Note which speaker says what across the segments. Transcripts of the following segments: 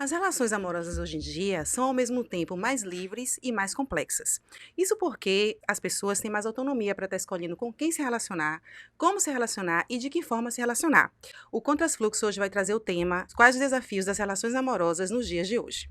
Speaker 1: As relações amorosas hoje em dia são ao mesmo tempo mais livres e mais complexas. Isso porque as pessoas têm mais autonomia para estar escolhendo com quem se relacionar, como se relacionar e de que forma se relacionar. O Contrafluxo hoje vai trazer o tema Quais os desafios das relações amorosas nos dias de hoje.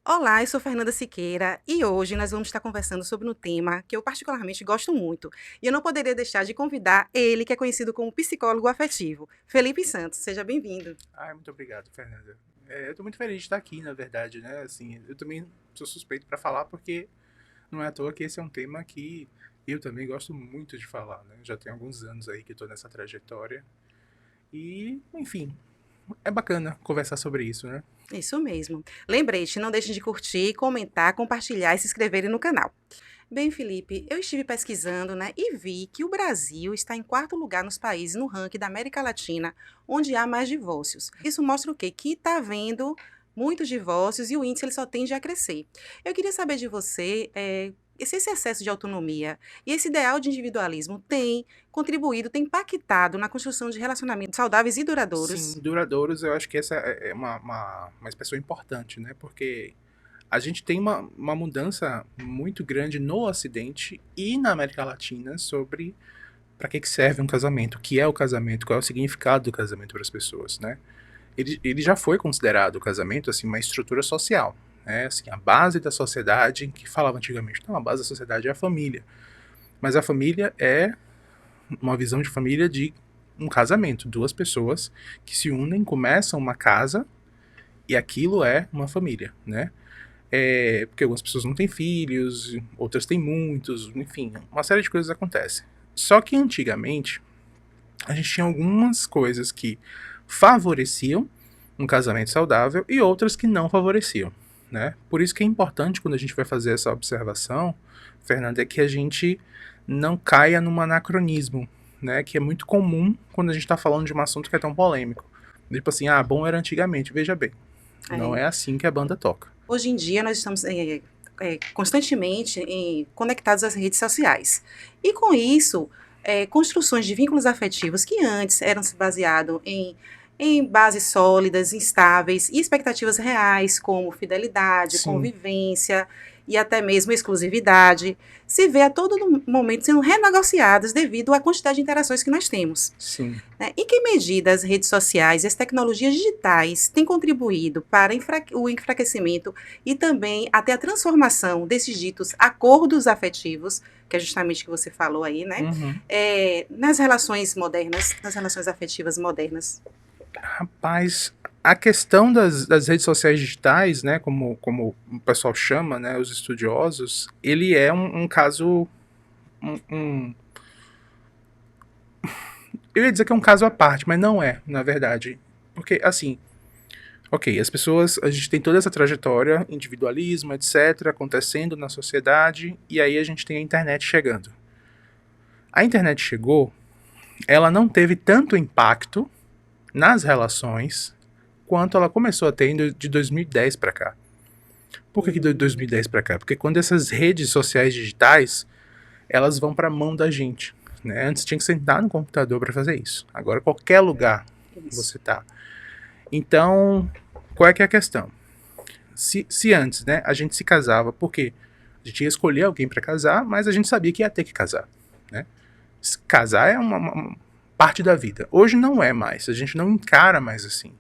Speaker 1: Olá, eu sou Fernanda Siqueira e hoje nós vamos estar conversando sobre um tema que eu particularmente gosto muito. E eu não poderia deixar de convidar ele, que é conhecido como psicólogo afetivo, Felipe Santos. Seja bem-vindo.
Speaker 2: Muito obrigado, Fernanda. Eu tô muito feliz de estar aqui, na verdade, né? Assim, eu também sou suspeito para falar porque não é à toa que esse é um tema que eu também gosto muito de falar, né? Já tem alguns anos aí que eu tô nessa trajetória e, enfim, é bacana conversar sobre isso, né?
Speaker 1: Isso mesmo. Lembrete, não deixem de curtir, comentar, compartilhar e se inscreverem no canal. Bem, Felipe, eu estive pesquisando, né, e vi que o Brasil está em quarto lugar nos países no ranking da América Latina, onde há mais divórcios. Isso mostra o quê? Que está havendo muitos divórcios e o índice ele só tende a crescer. Eu queria saber de você, esse excesso de autonomia e esse ideal de individualismo tem contribuído, tem impactado na construção de relacionamentos saudáveis e duradouros?
Speaker 2: Sim, duradouros, eu acho que essa é uma expressão importante, né? Porque a gente tem uma mudança muito grande no Ocidente e na América Latina sobre para que serve um casamento, o que é o casamento, qual é o significado do casamento para as pessoas, né? Ele já foi considerado o casamento assim uma estrutura social, né? Assim, a base da sociedade que falava antigamente, não, a base da sociedade é a família, mas a família é uma visão de família de um casamento, duas pessoas que se unem, começam uma casa e aquilo é uma família, né? Porque algumas pessoas não têm filhos, outras têm muitos, enfim, uma série de coisas acontece. Só que antigamente a gente tinha algumas coisas que favoreciam um casamento saudável e outras que não favoreciam, né? Por isso que é importante quando a gente vai fazer essa observação, Fernanda, é que a gente não caia num anacronismo, né? Que é muito comum quando a gente está falando de um assunto que é tão polêmico. Tipo assim, bom era antigamente. Veja bem, não
Speaker 1: É.
Speaker 2: é assim que a banda toca.
Speaker 1: Hoje em dia, nós estamos constantemente conectados às redes sociais. E com isso, construções de vínculos afetivos que antes eram se baseados em bases sólidas, estáveis e expectativas reais, como fidelidade,
Speaker 2: Sim,
Speaker 1: convivência e até mesmo exclusividade, se vê a todo momento sendo renegociadas devido à quantidade de interações que nós temos.
Speaker 2: sim.
Speaker 1: Né? Em que medida as redes sociais e as tecnologias digitais têm contribuído para o enfraquecimento e também até a transformação desses ditos acordos afetivos, que é justamente o que você falou aí, né?
Speaker 2: Uhum.
Speaker 1: Nas relações modernas, nas relações afetivas modernas?
Speaker 2: Rapaz, a questão das redes sociais digitais, né, como o pessoal chama, né, os estudiosos, ele é um caso, um, um- eu ia dizer que é um caso à parte, mas não é, na verdade. Porque, assim, ok, as pessoas, a gente tem toda essa trajetória, individualismo, etc., acontecendo na sociedade, e aí a gente tem a internet chegando. A internet chegou, ela não teve tanto impacto nas relações quanto ela começou a ter de 2010 para cá. Por que de 2010 para cá? Porque quando essas redes sociais digitais, elas vão para a mão da gente, né? Antes tinha que sentar no computador para fazer isso. Agora qualquer lugar
Speaker 1: Isso.
Speaker 2: você tá. Então, qual é que é a questão? Se antes, né, a gente se casava porque a gente ia escolher alguém para casar, mas a gente sabia que ia ter que casar, né? Casar é uma parte da vida. Hoje não é mais. A gente não encara mais assim,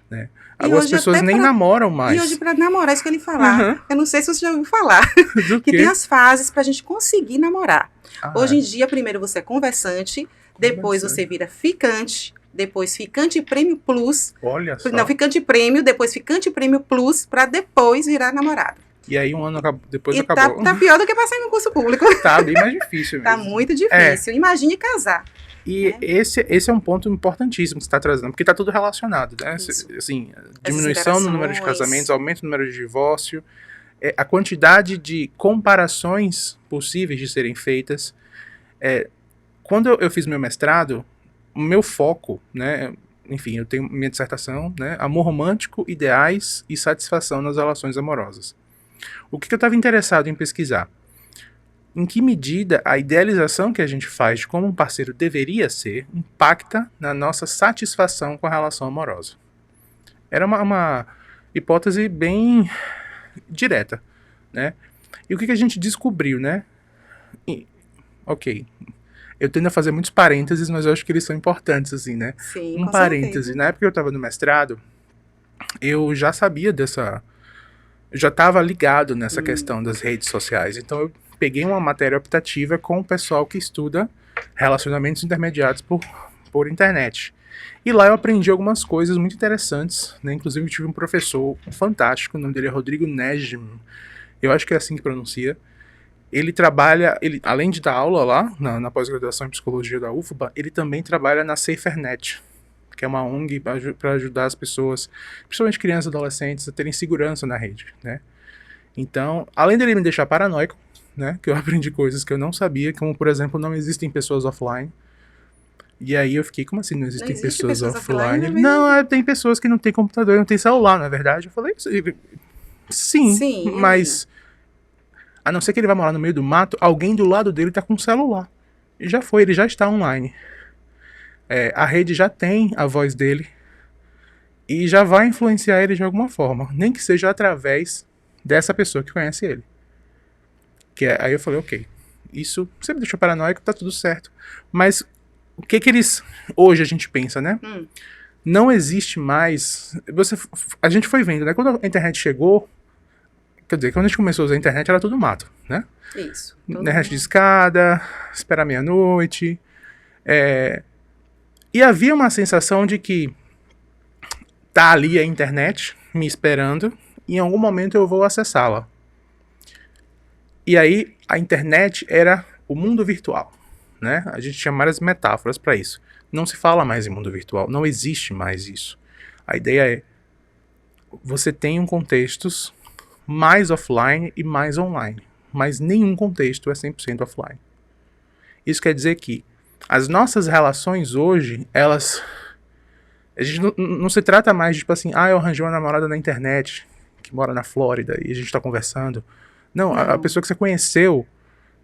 Speaker 2: né?
Speaker 1: E
Speaker 2: Agora as
Speaker 1: hoje
Speaker 2: pessoas
Speaker 1: até
Speaker 2: nem
Speaker 1: para
Speaker 2: namoram
Speaker 1: E hoje,
Speaker 2: mais.
Speaker 1: para namorar, isso que eu ia falar.
Speaker 2: Uhum.
Speaker 1: Eu não sei se você já ouviu falar,
Speaker 2: Do
Speaker 1: que tem
Speaker 2: que?
Speaker 1: as fases para a gente conseguir namorar. Hoje
Speaker 2: Ah,
Speaker 1: em dia, primeiro você é conversante, depois você
Speaker 2: conversando.
Speaker 1: vira ficante, depois ficante prêmio plus,
Speaker 2: Olha
Speaker 1: não,
Speaker 2: só.
Speaker 1: ficante prêmio, depois ficante prêmio plus, para depois virar namorado.
Speaker 2: E aí um ano depois
Speaker 1: E tá,
Speaker 2: acabou.
Speaker 1: tá pior do que passar em um curso público.
Speaker 2: Tá bem mais difícil
Speaker 1: Tá
Speaker 2: mesmo.
Speaker 1: muito
Speaker 2: É.
Speaker 1: difícil. Imagine casar,
Speaker 2: E
Speaker 1: né?
Speaker 2: esse é um ponto importantíssimo que você está trazendo, porque está tudo relacionado, né?
Speaker 1: Isso.
Speaker 2: Assim,
Speaker 1: Essas
Speaker 2: diminuição no número de
Speaker 1: interações.
Speaker 2: casamentos, aumento no número de divórcio, a quantidade de comparações possíveis de serem feitas. Quando eu fiz meu mestrado, o meu foco, né? Enfim, eu tenho minha dissertação, né? Amor romântico, ideais e satisfação nas relações amorosas. O que eu estava interessado em pesquisar? em que medida a idealização que a gente faz de como um parceiro deveria ser impacta na nossa satisfação com a relação amorosa. Era uma hipótese bem direta, né? E o que a gente descobriu, né? Ok, eu tendo a fazer muitos parênteses, mas eu acho que eles são importantes, assim, né?
Speaker 1: Sim,
Speaker 2: Um
Speaker 1: com
Speaker 2: parêntese,
Speaker 1: certeza.
Speaker 2: na época que eu estava no mestrado, eu já sabia dessa... Eu já estava ligado nessa questão das redes sociais, então eu peguei uma matéria optativa com o pessoal que estuda relacionamentos intermediados por internet. E lá eu aprendi algumas coisas muito interessantes, né? Inclusive eu tive um professor fantástico, o nome dele é Rodrigo Nejm, eu acho que é assim que pronuncia. Ele trabalha, além de dar aula lá, na pós-graduação em psicologia da UFBA, ele também trabalha na SaferNet, que é uma ONG para ajudar as pessoas, principalmente crianças e adolescentes, a terem segurança na rede, né? Então, além dele me deixar paranoico, né, que eu aprendi coisas que eu não sabia, como, por exemplo, não existem pessoas offline. E aí eu fiquei, como assim não
Speaker 1: Não
Speaker 2: existem
Speaker 1: existe
Speaker 2: pessoas
Speaker 1: pessoas offline,
Speaker 2: offline?
Speaker 1: é
Speaker 2: Ele,
Speaker 1: mesmo?
Speaker 2: não, tem pessoas que não têm computador, não têm celular, na verdade. Eu falei, sim,
Speaker 1: Sim, e aí?
Speaker 2: mas a não ser que ele vá morar no meio do mato, alguém do lado dele tá com celular. E já foi, ele já está online. A rede já tem a voz dele e já vai influenciar ele de alguma forma, nem que seja através dessa pessoa que conhece ele. Aí eu falei, ok, isso você me deixou paranoico, tá tudo certo. Mas o que eles... Hoje a gente pensa, né? Não existe mais... A gente foi vendo, né? Quando a internet chegou, quer dizer, quando a gente começou a usar a internet era tudo mato, né?
Speaker 1: Isso. Todo
Speaker 2: Internet de
Speaker 1: mundo.
Speaker 2: escada, esperar meia-noite. E havia uma sensação de que tá ali a internet me esperando, e em algum momento eu vou acessá-la. E aí a internet era o mundo virtual, né? A gente tinha várias metáforas para isso. Não se fala mais em mundo virtual, não existe mais isso. A ideia é você tem contextos mais offline e mais online, mas nenhum contexto é 100% offline. Isso quer dizer que as nossas relações hoje, elas... A gente não se trata mais de, tipo assim, eu arranjei uma namorada na internet, que mora na Flórida, e a gente tá conversando. Não, a
Speaker 1: Não,
Speaker 2: pessoa que você conheceu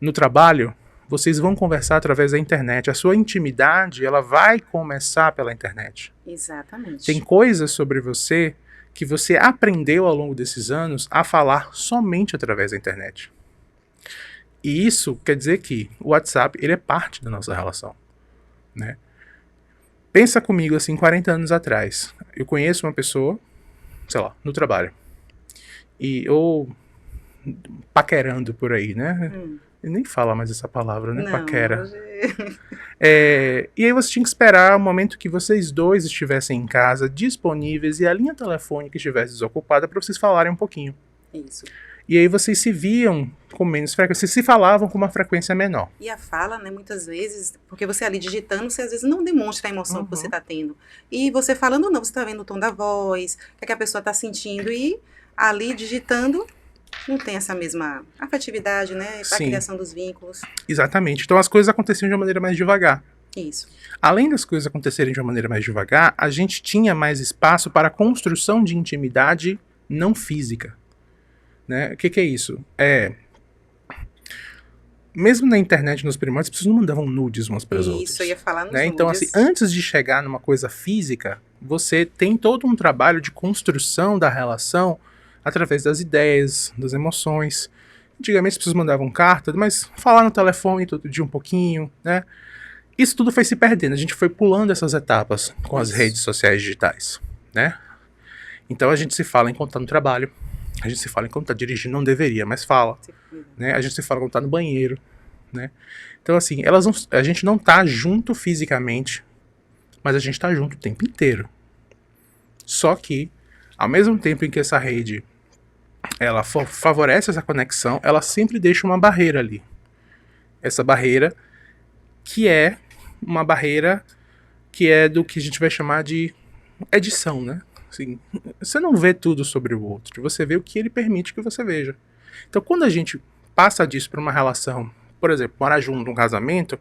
Speaker 2: no trabalho, vocês vão conversar através da internet. A sua intimidade, ela vai começar pela internet. Tem
Speaker 1: exatamente.
Speaker 2: coisas sobre você que você aprendeu ao longo desses anos a falar somente através da internet. E isso quer dizer que o WhatsApp, ele é parte da nossa relação, né? Pensa comigo assim, 40 anos atrás. Eu conheço uma pessoa, sei lá, no trabalho. Ou paquerando por aí, né? Ele nem fala mais essa palavra, né?
Speaker 1: Não,
Speaker 2: Paquera.
Speaker 1: hoje.
Speaker 2: E aí você tinha que esperar o momento que vocês dois estivessem em casa, disponíveis, e a linha telefônica estivesse desocupada para vocês falarem um pouquinho.
Speaker 1: Isso.
Speaker 2: E aí vocês se viam com menos frequência, vocês se falavam com uma frequência menor.
Speaker 1: E a fala, né, muitas vezes, porque você ali digitando, você às vezes não demonstra a emoção que você está tendo. E você falando, não, você está vendo o tom da voz, o que a pessoa está sentindo, e ali digitando, não tem essa mesma afetividade, né, para a
Speaker 2: Sim,
Speaker 1: criação dos vínculos.
Speaker 2: exatamente. Então as coisas aconteciam de uma maneira mais devagar.
Speaker 1: Isso.
Speaker 2: Além das coisas acontecerem de uma maneira mais devagar, a gente tinha mais espaço para a construção de intimidade não física. Né? O que é isso? Mesmo na internet, nos primórdios, as pessoas não mandavam nudes umas para as outras.
Speaker 1: Isso, eu ia falar nos
Speaker 2: Né? Então, assim,
Speaker 1: nudes.
Speaker 2: antes de chegar numa coisa física, você tem todo um trabalho de construção da relação através das ideias, das emoções. Antigamente as pessoas mandavam carta, mas falar no telefone todo dia um pouquinho, né? Isso tudo foi se perdendo, a gente foi pulando essas etapas com as redes sociais digitais, né? Então a gente se fala enquanto tá no trabalho, a gente se fala enquanto tá dirigindo, não deveria, mas fala, né? A gente se fala quando tá no banheiro, né? Então assim, a gente não tá junto fisicamente, mas a gente tá junto o tempo inteiro. Só que, ao mesmo tempo em que essa rede ela favorece essa conexão, ela sempre deixa uma barreira ali. Essa barreira que é uma barreira que é do que a gente vai chamar de edição, né? Assim, você não vê tudo sobre o outro, você vê o que ele permite que você veja. Então, quando a gente passa disso para uma relação, por exemplo, morar junto num casamento,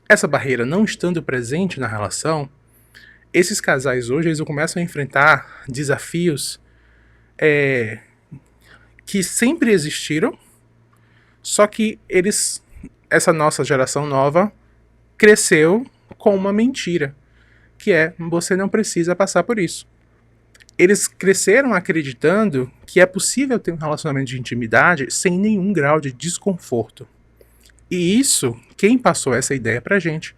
Speaker 2: essa barreira não estando presente na relação, esses casais hoje eles começam a enfrentar desafios que sempre existiram, Só que essa nossa geração nova cresceu com uma mentira, que é: você não precisa passar por isso. Eles cresceram acreditando que é possível ter um relacionamento de intimidade sem nenhum grau de desconforto. E isso, quem passou essa ideia pra gente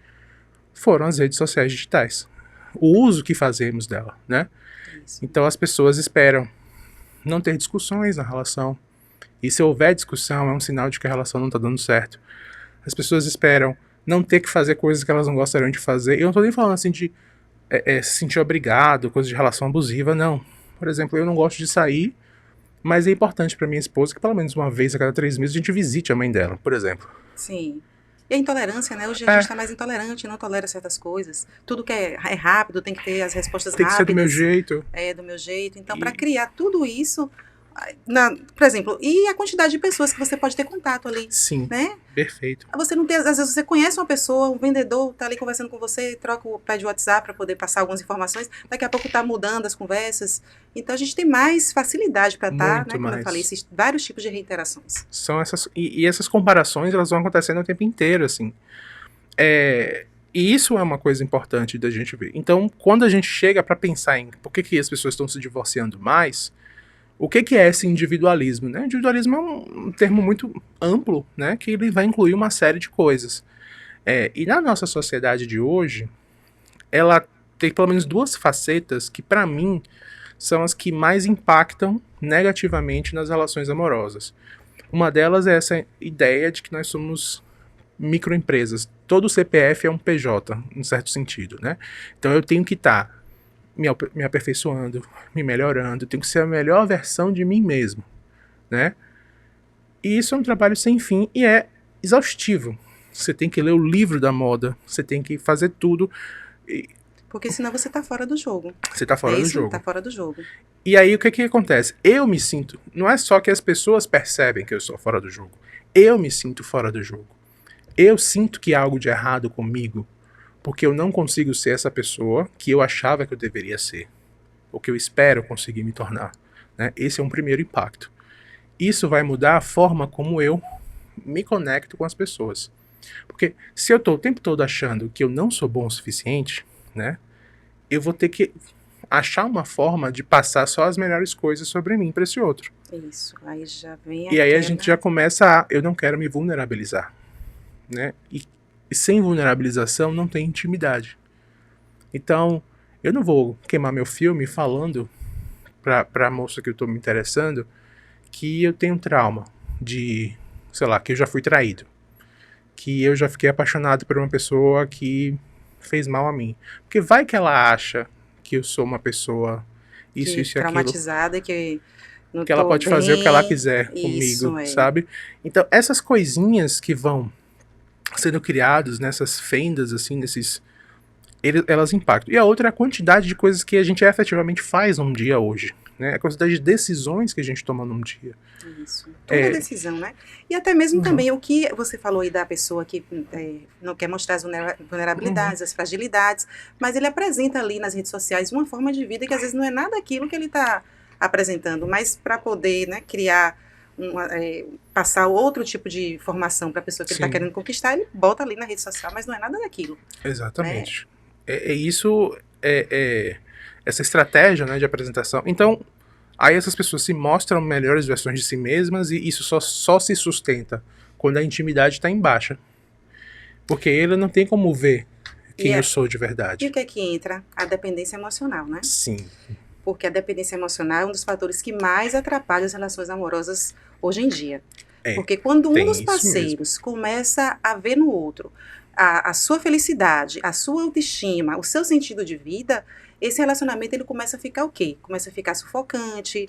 Speaker 2: foram as redes sociais digitais. O uso que fazemos dela, né?
Speaker 1: Isso.
Speaker 2: Então as pessoas esperam não ter discussões na relação. E se houver discussão, é um sinal de que a relação não está dando certo. As pessoas esperam não ter que fazer coisas que elas não gostariam de fazer. E eu não tô nem falando assim de se sentir obrigado, coisa de relação abusiva, não. Por exemplo, eu não gosto de sair, mas é importante para minha esposa que pelo menos uma vez a cada 3 meses a gente visite a mãe dela, por exemplo.
Speaker 1: Sim. E a intolerância, né? Hoje a gente está mais intolerante, não tolera certas coisas. Tudo que é rápido, tem que ter as respostas
Speaker 2: Tem que
Speaker 1: rápidas.
Speaker 2: ser do meu jeito.
Speaker 1: É, do meu jeito. Então, para criar tudo isso, por exemplo, e a quantidade de pessoas que você pode ter contato ali,
Speaker 2: Sim,
Speaker 1: né?
Speaker 2: perfeito.
Speaker 1: Você não tem, às vezes você conhece uma pessoa, um vendedor está ali conversando com você, pede o WhatsApp para poder passar algumas informações, daqui a pouco está mudando as conversas. Então a gente tem mais facilidade para estar, né, como eu falei, esses vários tipos de reiterações.
Speaker 2: São essas, e essas comparações, elas vão acontecendo o tempo inteiro, assim. E isso é uma coisa importante da gente ver. Então, quando a gente chega para pensar em por que as pessoas estão se divorciando mais, o que é esse individualismo, né? Individualismo é um termo muito amplo, né? Que ele vai incluir uma série de coisas. E na nossa sociedade de hoje, ela tem pelo menos 2 facetas que, para mim, são as que mais impactam negativamente nas relações amorosas. Uma delas é essa ideia de que nós somos microempresas. Todo CPF é um PJ, em certo sentido, né? Então eu tenho que estar me aperfeiçoando, me melhorando, eu tenho que ser a melhor versão de mim mesmo, né? E isso é um trabalho sem fim e é exaustivo. Você tem que ler o livro da moda, você tem que fazer tudo.
Speaker 1: Porque senão você está fora do jogo.
Speaker 2: Você está fora do jogo.
Speaker 1: Está fora do jogo.
Speaker 2: E aí o que acontece? Eu me sinto, não é só que as pessoas percebem que eu sou fora do jogo, eu me sinto fora do jogo. Eu sinto que há algo de errado comigo, porque eu não consigo ser essa pessoa que eu achava que eu deveria ser, ou que eu espero conseguir me tornar, né? Esse é um primeiro impacto. Isso vai mudar a forma como eu me conecto com as pessoas. Porque se eu estou o tempo todo achando que eu não sou bom o suficiente, né, eu vou ter que achar uma forma de passar só as melhores coisas sobre mim para esse outro.
Speaker 1: Isso, aí já vem
Speaker 2: E aí a gente já começa eu não quero me vulnerabilizar, né? E sem vulnerabilização não tem intimidade. Então, eu não vou queimar meu filme falando pra moça que eu tô me interessando que eu tenho trauma de, sei lá, que eu já fui traído, que eu já fiquei apaixonado por uma pessoa que fez mal a mim. Porque vai que ela acha que eu sou uma pessoa isso e aquilo.
Speaker 1: Traumatizada, que não
Speaker 2: que ela pode
Speaker 1: bem,
Speaker 2: fazer o que ela quiser
Speaker 1: isso,
Speaker 2: comigo, sabe? Então, essas coisinhas que vão sendo criadas nessas fendas, assim, elas impactam. E a outra é a quantidade de coisas que a gente efetivamente faz num dia hoje, né? A quantidade de decisões que a gente toma num dia.
Speaker 1: Isso, toda decisão, né? E até mesmo também o que você falou aí da pessoa que não quer mostrar as vulnerabilidades, as fragilidades, mas ele apresenta ali nas redes sociais uma forma de vida que às vezes não é nada aquilo que ele está apresentando, mas para poder, né, criar passar outro tipo de informação para a pessoa que ele está querendo conquistar, ele bota ali na rede social, mas não é nada daquilo.
Speaker 2: Exatamente. Né? Essa estratégia, né, de apresentação. Então, aí essas pessoas se mostram melhores versões de si mesmas e isso só se sustenta quando a intimidade está em baixa. Porque ele não tem como ver quem eu sou de verdade.
Speaker 1: E o que é que entra? A dependência emocional, né?
Speaker 2: Sim.
Speaker 1: Porque a dependência emocional é um dos fatores que mais atrapalha as relações amorosas hoje em dia. Porque quando um dos parceiros começa a ver no outro a sua felicidade, a sua autoestima, o seu sentido de vida, esse relacionamento ele começa a ficar o quê? Começa a ficar sufocante,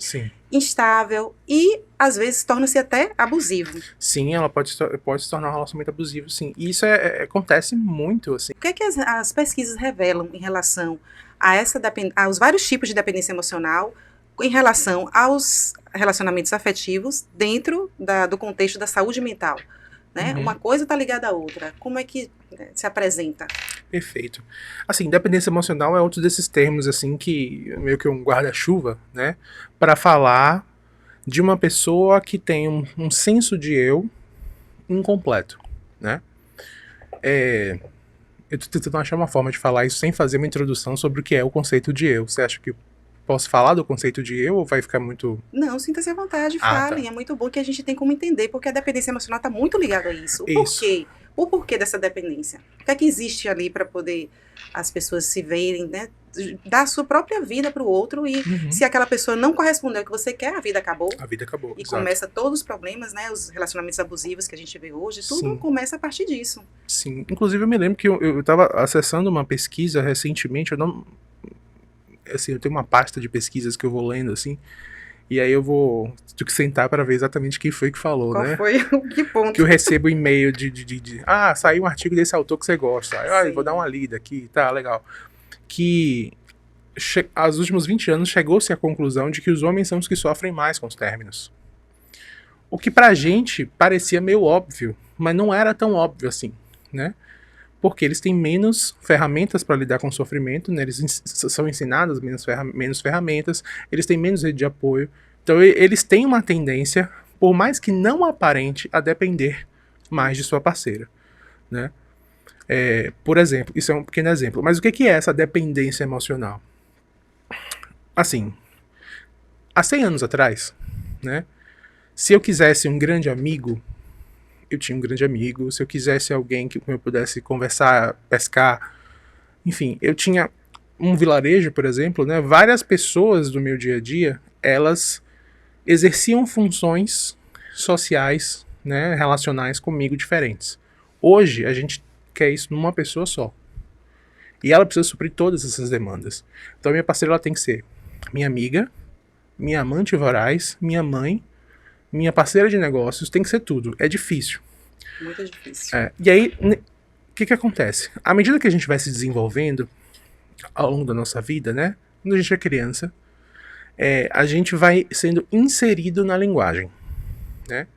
Speaker 1: instável e, às vezes, torna-se até abusivo.
Speaker 2: Sim, ela pode se tornar um relacionamento abusivo, sim. E isso acontece muito, assim.
Speaker 1: O que é que as pesquisas revelam em relação aos vários tipos de dependência emocional em relação aos relacionamentos afetivos dentro do contexto da saúde mental? Né? Uma coisa está ligada à outra. Como é que se apresenta?
Speaker 2: Perfeito. Assim, dependência emocional é outro desses termos, assim, que meio que um guarda-chuva, né? Para falar de uma pessoa que tem um senso de eu incompleto, né? Eu tô tentando achar uma forma de falar isso sem fazer uma introdução sobre o que é o conceito de eu. Você acha que eu posso falar do conceito de eu ou vai ficar muito...
Speaker 1: Não, sinta-se à vontade,
Speaker 2: Ah,
Speaker 1: falem.
Speaker 2: tá.
Speaker 1: É muito bom que a gente tem como entender, porque a dependência emocional está muito ligada a isso. O
Speaker 2: Isso.
Speaker 1: porquê? O porquê dessa dependência? O que é que existe ali para poder as pessoas se verem, né? Dar a sua própria vida para o outro e se aquela pessoa não corresponder ao que você quer, a vida acabou.
Speaker 2: A vida acabou,
Speaker 1: E
Speaker 2: exato.
Speaker 1: começa todos os problemas, né? Os relacionamentos abusivos que a gente vê hoje, tudo
Speaker 2: Sim.
Speaker 1: começa a partir disso.
Speaker 2: Sim. Inclusive eu me lembro que eu tava acessando uma pesquisa recentemente, eu não... Assim, eu tenho uma pasta de pesquisas que eu vou lendo, assim, e aí eu vou ter que sentar para ver exatamente quem foi que falou,
Speaker 1: Qual
Speaker 2: né?
Speaker 1: foi o que ponto?
Speaker 2: Que eu recebo e-mail saiu um artigo desse autor que você gosta. Aí, eu vou
Speaker 1: Sim.
Speaker 2: dar uma lida aqui, tá, legal. Que aos últimos 20 anos chegou-se à conclusão de que os homens são os que sofrem mais com os términos. O que pra gente parecia meio óbvio, mas não era tão óbvio assim, né? Porque eles têm menos ferramentas para lidar com o sofrimento, né? Eles são ensinados menos ferramentas, eles têm menos rede de apoio. Então eles têm uma tendência, por mais que não aparente, a depender mais de sua parceira, né? Por exemplo, isso é um pequeno exemplo. Mas o que é essa dependência emocional? Assim, há 100 anos atrás, né? Se eu quisesse um grande amigo, eu tinha um grande amigo. Se eu quisesse alguém que eu pudesse conversar, pescar, enfim, eu tinha um vilarejo, por exemplo, né? Várias pessoas do meu dia a dia, elas exerciam funções sociais, né, relacionais comigo diferentes. Hoje, a gente quer isso numa pessoa só. E ela precisa suprir todas essas demandas. Então, minha parceira ela tem que ser minha amiga, minha amante voraz, minha mãe, minha parceira de negócios, tem que ser tudo. É difícil.
Speaker 1: Muito difícil.
Speaker 2: E aí, o que acontece? À medida que a gente vai se desenvolvendo ao longo da nossa vida, né? Quando a gente é criança, a gente vai sendo inserido na linguagem, né?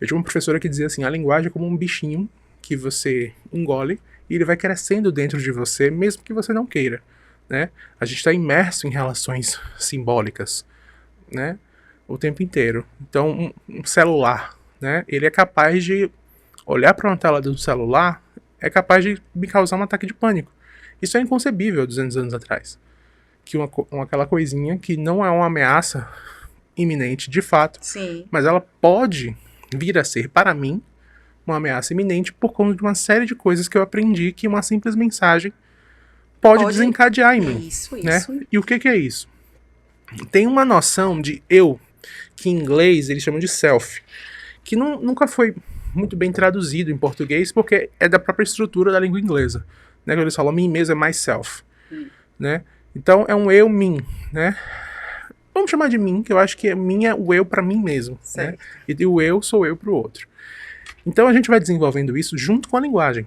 Speaker 2: Eu tinha uma professora que dizia assim, a linguagem é como um bichinho que você engole e ele vai crescendo dentro de você, mesmo que você não queira, né? A gente está imerso em relações simbólicas, né? O tempo inteiro. Então, um celular, né? Ele é capaz de olhar para uma tela do celular, é capaz de me causar um ataque de pânico. Isso é inconcebível 200 anos atrás. Que aquela coisinha que não é uma ameaça iminente de fato,
Speaker 1: Sim.
Speaker 2: mas ela pode vir a ser, para mim, uma ameaça iminente por conta de uma série de coisas que eu aprendi que uma simples mensagem pode desencadear em mim.
Speaker 1: Isso.
Speaker 2: E o que é isso? Tem uma noção de eu, que em inglês eles chamam de self, que nunca foi muito bem traduzido em português, porque é da própria estrutura da língua inglesa. Né? Quando eles falam mim mesmo, é myself. Né? Então é um eu, mim. Né? Vamos chamar de mim, que eu acho que é o eu para mim mesmo. Né? E o eu sou eu pro outro. Então a gente vai desenvolvendo isso junto com a linguagem.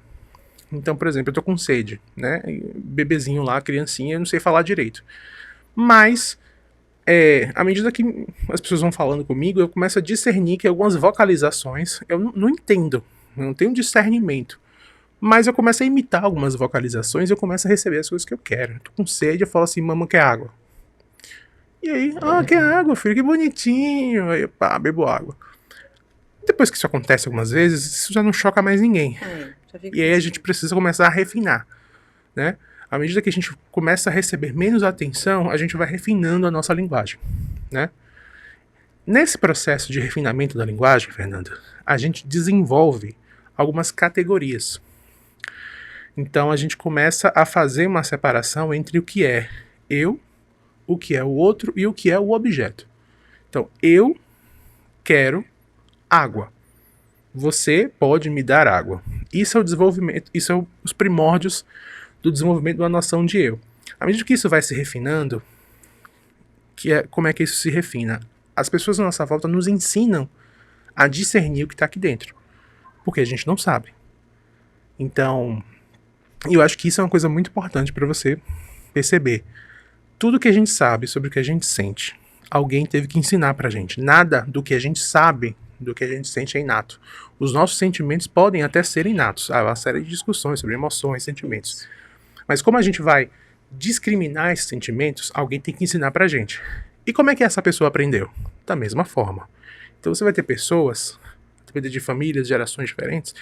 Speaker 2: Então, por exemplo, eu tô com sede, né? Bebezinho lá, criancinha, eu não sei falar direito. Mas, à medida que as pessoas vão falando comigo, eu começo a discernir que algumas vocalizações eu não entendo, eu não tenho discernimento. Mas eu começo a imitar algumas vocalizações e eu começo a receber as coisas que eu quero. Eu tô com sede, eu falo assim, mamãe, quer água? E aí, quer água, filho, que bonitinho. Aí, pá, bebo água. Depois que isso acontece algumas vezes, isso já não choca mais ninguém. E aí a gente precisa começar a refinar, né? À medida que a gente começa a receber menos atenção, a gente vai refinando a nossa linguagem, né? Nesse processo de refinamento da linguagem, Fernanda, a gente desenvolve algumas categorias. Então a gente começa a fazer uma separação entre o que é eu, o que é o outro e o que é o objeto. Então, eu quero água. Você pode me dar água. Isso é o desenvolvimento, isso é os primórdios do desenvolvimento da noção de eu. À medida que isso vai se refinando, como é que isso se refina? As pessoas à nossa volta nos ensinam a discernir o que está aqui dentro. Porque a gente não sabe. Então, eu acho que isso é uma coisa muito importante para você perceber. Tudo que a gente sabe sobre o que a gente sente, alguém teve que ensinar pra gente. Nada do que a gente sabe, do que a gente sente é inato. Os nossos sentimentos podem até ser inatos. Há uma série de discussões sobre emoções, sentimentos. Mas como a gente vai discriminar esses sentimentos, alguém tem que ensinar pra gente. E como é que essa pessoa aprendeu? Da mesma forma. Então você vai ter pessoas, depender de famílias, gerações diferentes,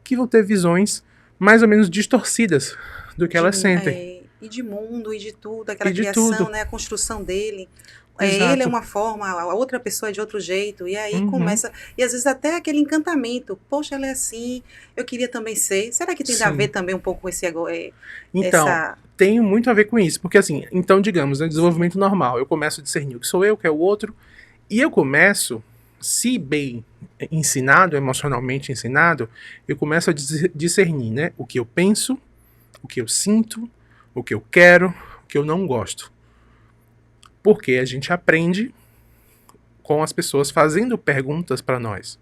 Speaker 2: que vão ter visões mais ou menos distorcidas do que elas sentem.
Speaker 1: E de mundo, e de tudo, aquela
Speaker 2: E de
Speaker 1: criação,
Speaker 2: tudo.
Speaker 1: né, a construção dele.
Speaker 2: Exato.
Speaker 1: Ele é uma forma, a outra pessoa é de outro jeito, e aí
Speaker 2: Uhum.
Speaker 1: começa, e às vezes até aquele encantamento, poxa, ela é assim, eu queria também ser. Será que tem a
Speaker 2: Sim.
Speaker 1: ver também um pouco com esse
Speaker 2: Então,
Speaker 1: essa...
Speaker 2: tem muito a ver com isso, porque assim, então digamos, né, desenvolvimento normal, eu começo a discernir o que sou eu, o que é o outro, e eu começo, se bem ensinado, emocionalmente ensinado, eu começo a discernir, né, o que eu penso, o que eu sinto, o que eu quero, o que eu não gosto. Porque a gente aprende com as pessoas fazendo perguntas para nós.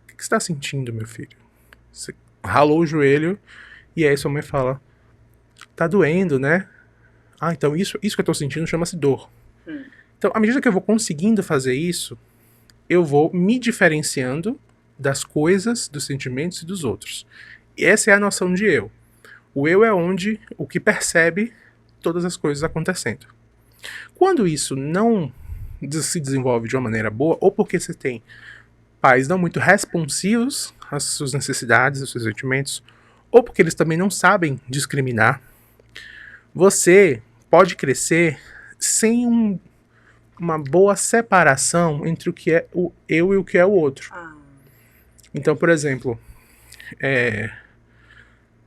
Speaker 2: O que você está sentindo, meu filho? Você ralou o joelho e aí sua mãe fala, tá doendo, né? Ah, então isso que eu tô sentindo chama-se dor. Então, à medida que eu vou conseguindo fazer isso, eu vou me diferenciando das coisas, dos sentimentos e dos outros. E essa é a noção de eu. O eu é onde o que percebe todas as coisas acontecendo. Quando isso não se desenvolve de uma maneira boa, ou porque você tem pais não muito responsivos às suas necessidades, aos seus sentimentos, ou porque eles também não sabem discriminar, você pode crescer sem uma boa separação entre o que é o eu e o que é o outro. Então, por exemplo,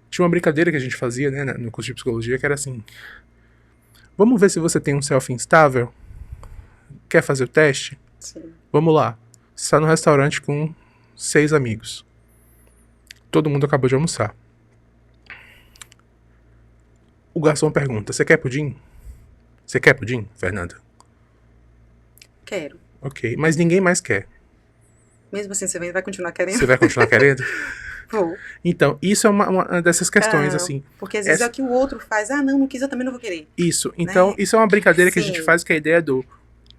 Speaker 2: tinha uma brincadeira que a gente fazia, né, no curso de psicologia, que era assim, vamos ver se você tem um self instável? Quer fazer o teste?
Speaker 1: Sim.
Speaker 2: Vamos lá. Você está no restaurante com 6 amigos. Todo mundo acabou de almoçar. O garçom pergunta, você quer pudim? Você quer pudim, Fernanda?
Speaker 1: Quero.
Speaker 2: Ok, mas ninguém mais quer.
Speaker 1: Mesmo assim, você vai continuar querendo?
Speaker 2: Você vai continuar querendo?
Speaker 1: Vou.
Speaker 2: Então, isso é uma dessas questões, assim.
Speaker 1: Porque às vezes é o que o outro faz. Ah, não quis, eu também não vou querer.
Speaker 2: Isso. Então, isso é uma brincadeira que a gente faz, que é a ideia do...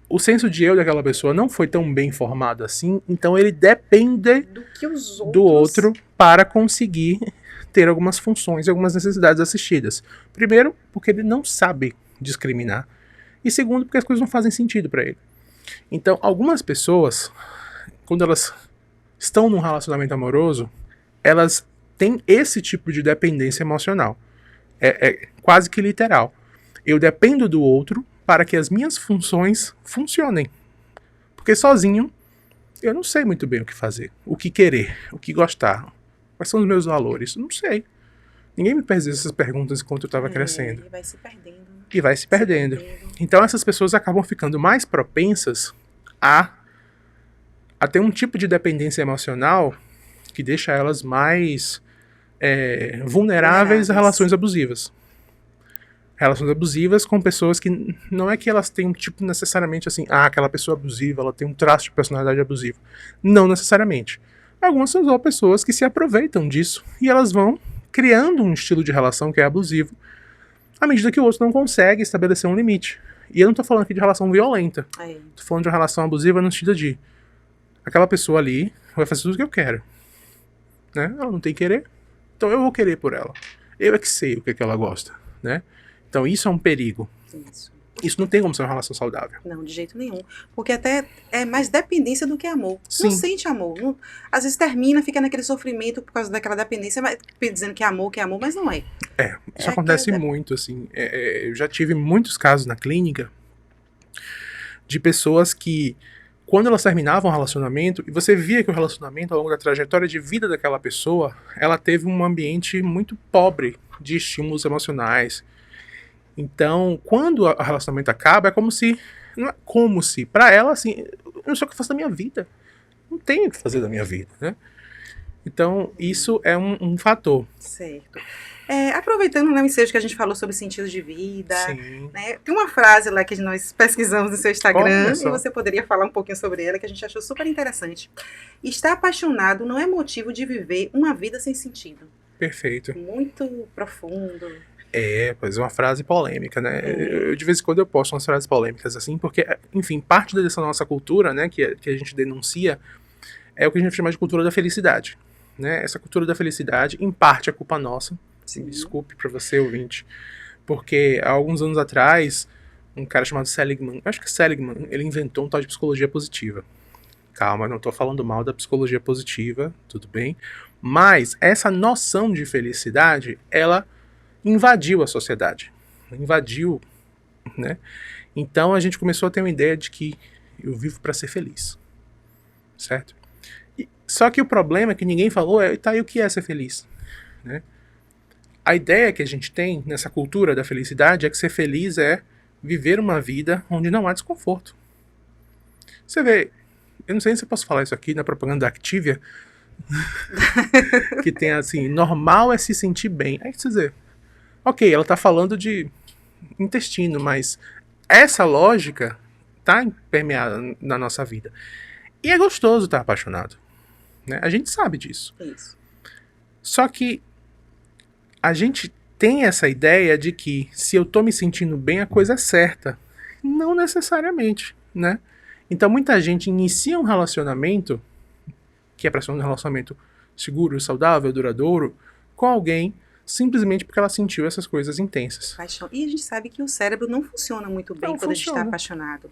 Speaker 2: O senso de eu daquela pessoa não foi tão bem formado assim, então ele depende do outro para conseguir ter algumas funções e algumas necessidades assistidas. Primeiro, porque ele não sabe discriminar. E segundo, porque as coisas não fazem sentido para ele. Então, algumas pessoas, quando elas estão num relacionamento amoroso, elas têm esse tipo de dependência emocional. É quase que literal. Eu dependo do outro para que as minhas funções funcionem. Porque sozinho, eu não sei muito bem o que fazer, o que querer, o que gostar. Quais são os meus valores? Não sei. Ninguém me fez essas perguntas enquanto eu estava crescendo.
Speaker 1: E vai se perdendo.
Speaker 2: E vai se perdendo. Então essas pessoas acabam ficando mais propensas a ter um tipo de dependência emocional que deixa elas mais vulneráveis a relações abusivas. Relações abusivas com pessoas que não é que elas têm um tipo necessariamente assim, aquela pessoa abusiva, ela tem um traço de personalidade abusiva. Não necessariamente. Algumas são só pessoas que se aproveitam disso e elas vão criando um estilo de relação que é abusivo à medida que o outro não consegue estabelecer um limite. E eu não tô falando aqui de relação violenta. Tô falando de uma relação abusiva no sentido de aquela pessoa ali vai fazer tudo o que eu quero. Né? Ela não tem querer, então eu vou querer por ela. Eu é que sei o que ela gosta, né? Então isso é um perigo. Isso não tem como ser uma relação saudável.
Speaker 1: Não, de jeito nenhum. Porque até é mais dependência do que amor.
Speaker 2: Sim.
Speaker 1: Não sente amor. Não, às vezes termina, fica naquele sofrimento por causa daquela dependência, mas, dizendo que é amor, mas não é.
Speaker 2: Isso acontece muito, assim. Eu já tive muitos casos na clínica de pessoas que, quando elas terminavam o relacionamento, e você via que o relacionamento, ao longo da trajetória de vida daquela pessoa, ela teve um ambiente muito pobre de estímulos emocionais. Então, quando o relacionamento acaba, é como se... Não é como se... Pra ela, assim, eu não sei o que eu faço da minha vida. Não tenho o que fazer da minha vida, né? Então, isso é um fator.
Speaker 1: Certo. Aproveitando, né, o ensejo que a gente falou sobre sentido de vida,
Speaker 2: Sim.
Speaker 1: né, tem uma frase lá que nós pesquisamos no seu Instagram, e você poderia falar um pouquinho sobre ela, que a gente achou super interessante. Estar apaixonado não é motivo de viver uma vida sem sentido.
Speaker 2: Perfeito.
Speaker 1: Muito profundo.
Speaker 2: Pois é uma frase polêmica, né? Eu, de vez em quando eu posto umas frases polêmicas assim, porque, enfim, parte dessa nossa cultura, né, que a gente denuncia, é o que a gente chama de cultura da felicidade, né? Essa cultura da felicidade, em parte, é culpa nossa. Sim. Desculpe pra você, ouvinte, porque há alguns anos atrás, um cara chamado Seligman, acho que é Seligman, ele inventou um tal de psicologia positiva. Calma, não tô falando mal da psicologia positiva, tudo bem? Mas essa noção de felicidade, ela invadiu a sociedade. Invadiu, né? Então a gente começou a ter uma ideia de que eu vivo para ser feliz. Certo? Só que o problema é que ninguém falou, tá, e o que é ser feliz? Né? A ideia que a gente tem nessa cultura da felicidade é que ser feliz é viver uma vida onde não há desconforto. Você vê, eu não sei se eu posso falar isso aqui na propaganda da Activia, que tem assim, normal é se sentir bem. Aí você dizer, ok, ela tá falando de intestino, mas essa lógica tá permeada na nossa vida. E é gostoso estar apaixonado. Né? A gente sabe disso.
Speaker 1: Isso.
Speaker 2: Só que a gente tem essa ideia de que se eu tô me sentindo bem, a coisa é certa. Não necessariamente, né? Então muita gente inicia um relacionamento, que é para ser um relacionamento seguro, saudável, duradouro, com alguém simplesmente porque ela sentiu essas coisas intensas.
Speaker 1: Paixão. E a gente sabe que o cérebro não funciona muito bem quando a gente está apaixonado.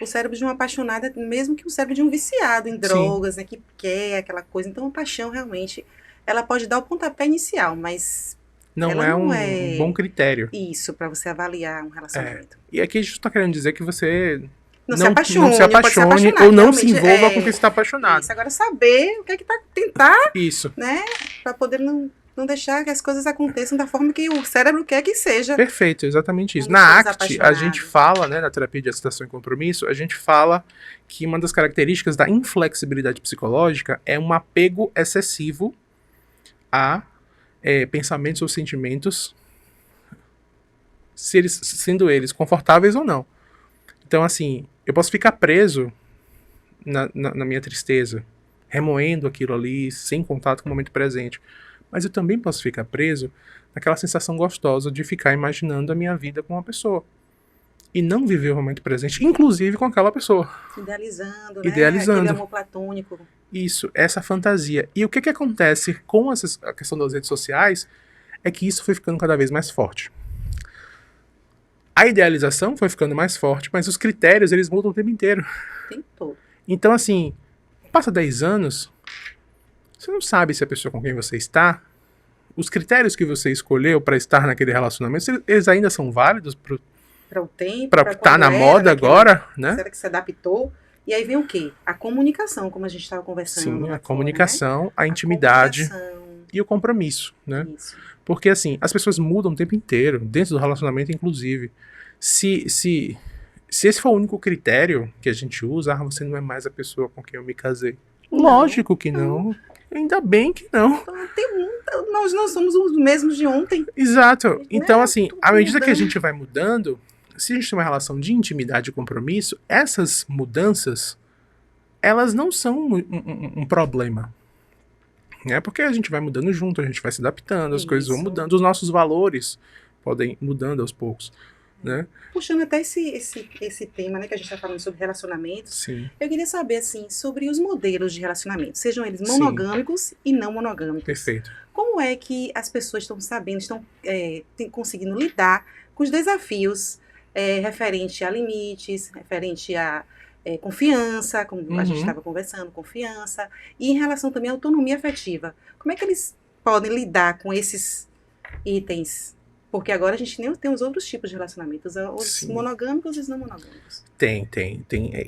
Speaker 1: O cérebro de uma apaixonada é mesmo que o cérebro de um viciado em drogas, né, que quer aquela coisa. Então a paixão realmente, ela pode dar o pontapé inicial, mas
Speaker 2: não é um bom critério.
Speaker 1: Isso, para você avaliar um relacionamento.
Speaker 2: E aqui a gente está querendo dizer que você
Speaker 1: não se apaixone
Speaker 2: ou não se envolva com quem está apaixonado.
Speaker 1: Isso, agora saber o que é que tá, tentar,
Speaker 2: isso,
Speaker 1: né, para poder não deixar que as coisas aconteçam da forma que o cérebro quer que seja.
Speaker 2: Perfeito, exatamente isso. Na ACT, a gente fala, né, na terapia de aceitação e compromisso, a gente fala que uma das características da inflexibilidade psicológica é um apego excessivo a pensamentos ou sentimentos, sendo eles confortáveis ou não. Então, assim, eu posso ficar preso na minha tristeza, remoendo aquilo ali, sem contato com o momento presente. Mas eu também posso ficar preso naquela sensação gostosa de ficar imaginando a minha vida com uma pessoa. E não viver o momento presente, inclusive com aquela pessoa.
Speaker 1: Idealizando,
Speaker 2: né? Aquele
Speaker 1: amor platônico.
Speaker 2: Isso, essa fantasia. E o que acontece com a questão das redes sociais é que isso foi ficando cada vez mais forte. A idealização foi ficando mais forte, mas os critérios, eles mudam o tempo inteiro.
Speaker 1: O tempo todo.
Speaker 2: Então, assim, passa 10 anos, você não sabe se a pessoa com quem você está, os critérios que você escolheu para estar naquele relacionamento, eles ainda são válidos
Speaker 1: para o tempo,
Speaker 2: para estar na moda agora, né?
Speaker 1: Será que se adaptou? E aí vem o quê? A comunicação, como a gente estava conversando.
Speaker 2: Sim, a comunicação, né? A intimidade e o compromisso, né?
Speaker 1: Isso.
Speaker 2: Porque, assim, as pessoas mudam o tempo inteiro, dentro do relacionamento, inclusive. Se esse for o único critério que a gente usa, você não é mais a pessoa com quem eu me casei. Não, lógico que não. Ainda bem que não.
Speaker 1: Nós não somos os mesmos de ontem.
Speaker 2: Exato. Então, assim, à medida que a gente vai mudando, se a gente tem uma relação de intimidade e compromisso, essas mudanças, elas não são um problema. Né? Porque a gente vai mudando junto, a gente vai se adaptando, as coisas vão mudando, os nossos valores podem ir mudando aos poucos. Né?
Speaker 1: Puxando até esse tema, né, que a gente está falando sobre relacionamentos,
Speaker 2: Sim.
Speaker 1: Eu queria saber, assim, sobre os modelos de relacionamento, sejam eles monogâmicos e não monogâmicos.
Speaker 2: Perfeito.
Speaker 1: Como é que as pessoas estão sabendo, estão conseguindo lidar com os desafios referente a limites, referente a confiança, como a gente estava conversando, confiança, e em relação também à autonomia afetiva. Como é que eles podem lidar com esses itens? Porque agora a gente nem tem os outros tipos de relacionamentos, os monogâmicos e os não monogâmicos.
Speaker 2: Tem.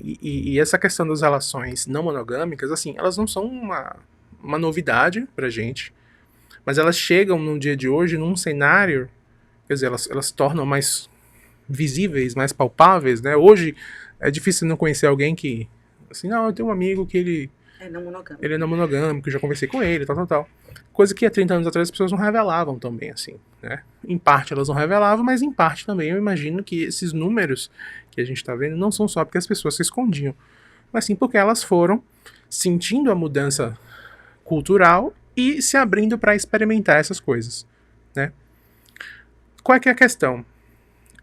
Speaker 2: E essa questão das relações não monogâmicas, assim, elas não são uma novidade pra gente, mas elas chegam no dia de hoje num cenário, quer dizer, elas se tornam mais visíveis, mais palpáveis, né? Hoje é difícil não conhecer alguém que, assim, não, eu tenho um amigo que ele é não monogâmico, já conversei com ele, tal. Coisa que há 30 anos atrás as pessoas não revelavam tão bem assim, né? Em parte elas não revelavam, mas em parte também eu imagino que esses números que a gente está vendo não são só porque as pessoas se escondiam, mas sim porque elas foram sentindo a mudança cultural e se abrindo para experimentar essas coisas, né? Qual é que é a questão?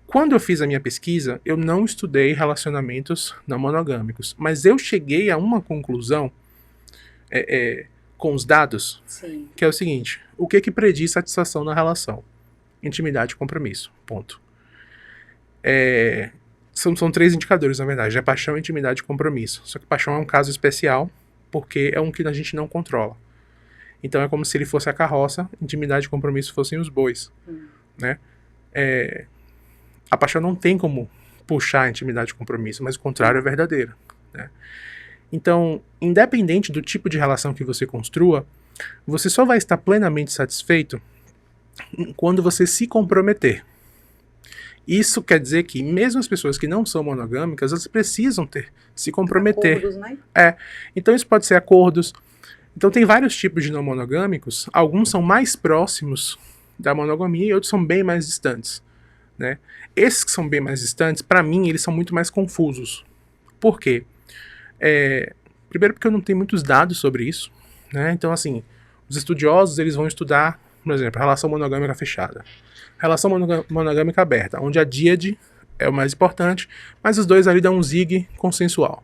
Speaker 2: Quando eu fiz a minha pesquisa, eu não estudei relacionamentos não monogâmicos, mas eu cheguei a uma conclusão com os dados,
Speaker 1: Sim.
Speaker 2: Que é o seguinte: o que prediz satisfação na relação? Intimidade e compromisso, ponto. São 3 indicadores, na verdade. É paixão, intimidade e compromisso. Só que paixão é um caso especial, porque é um que a gente não controla. Então é como se ele fosse a carroça, intimidade e compromisso fossem os bois. Né? A paixão não tem como puxar a intimidade e compromisso, mas o contrário é verdadeiro. Né? Então, independente do tipo de relação que você construa, você só vai estar plenamente satisfeito quando você se comprometer. Isso quer dizer que mesmo as pessoas que não são monogâmicas, elas precisam se comprometer.
Speaker 1: Acordos, né?
Speaker 2: Então isso pode ser acordos. Então tem vários tipos de não monogâmicos. Alguns são mais próximos da monogamia e outros são bem mais distantes. Né? Esses que são bem mais distantes, para mim, eles são muito mais confusos. Por quê? Primeiro porque eu não tenho muitos dados sobre isso. Né? Então, assim, os estudiosos eles vão estudar, por exemplo, relação monogâmica fechada. Relação monogâmica aberta, onde a díade é o mais importante, mas os dois ali dão um zig consensual.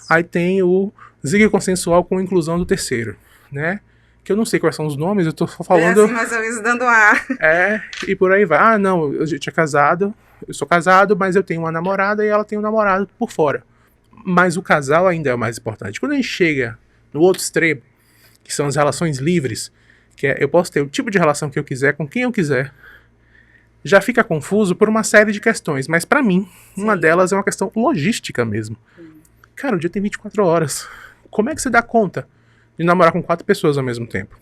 Speaker 2: Aí tem o zig consensual com inclusão do terceiro, né? Que eu não sei quais são os nomes, eu tô só falando...
Speaker 1: assim, mais ou menos dando ar.
Speaker 2: E por aí vai. Não, eu tinha casado, eu sou casado, mas eu tenho uma namorada e ela tem um namorado por fora. Mas o casal ainda é o mais importante. Quando a gente chega no outro extremo, que são as relações livres, que eu posso ter o tipo de relação que eu quiser, com quem eu quiser, já fica confuso por uma série de questões. Mas pra mim, uma delas é uma questão logística mesmo. Cara, o dia tem 24 horas. Como é que você dá conta de namorar com 4 pessoas ao mesmo tempo?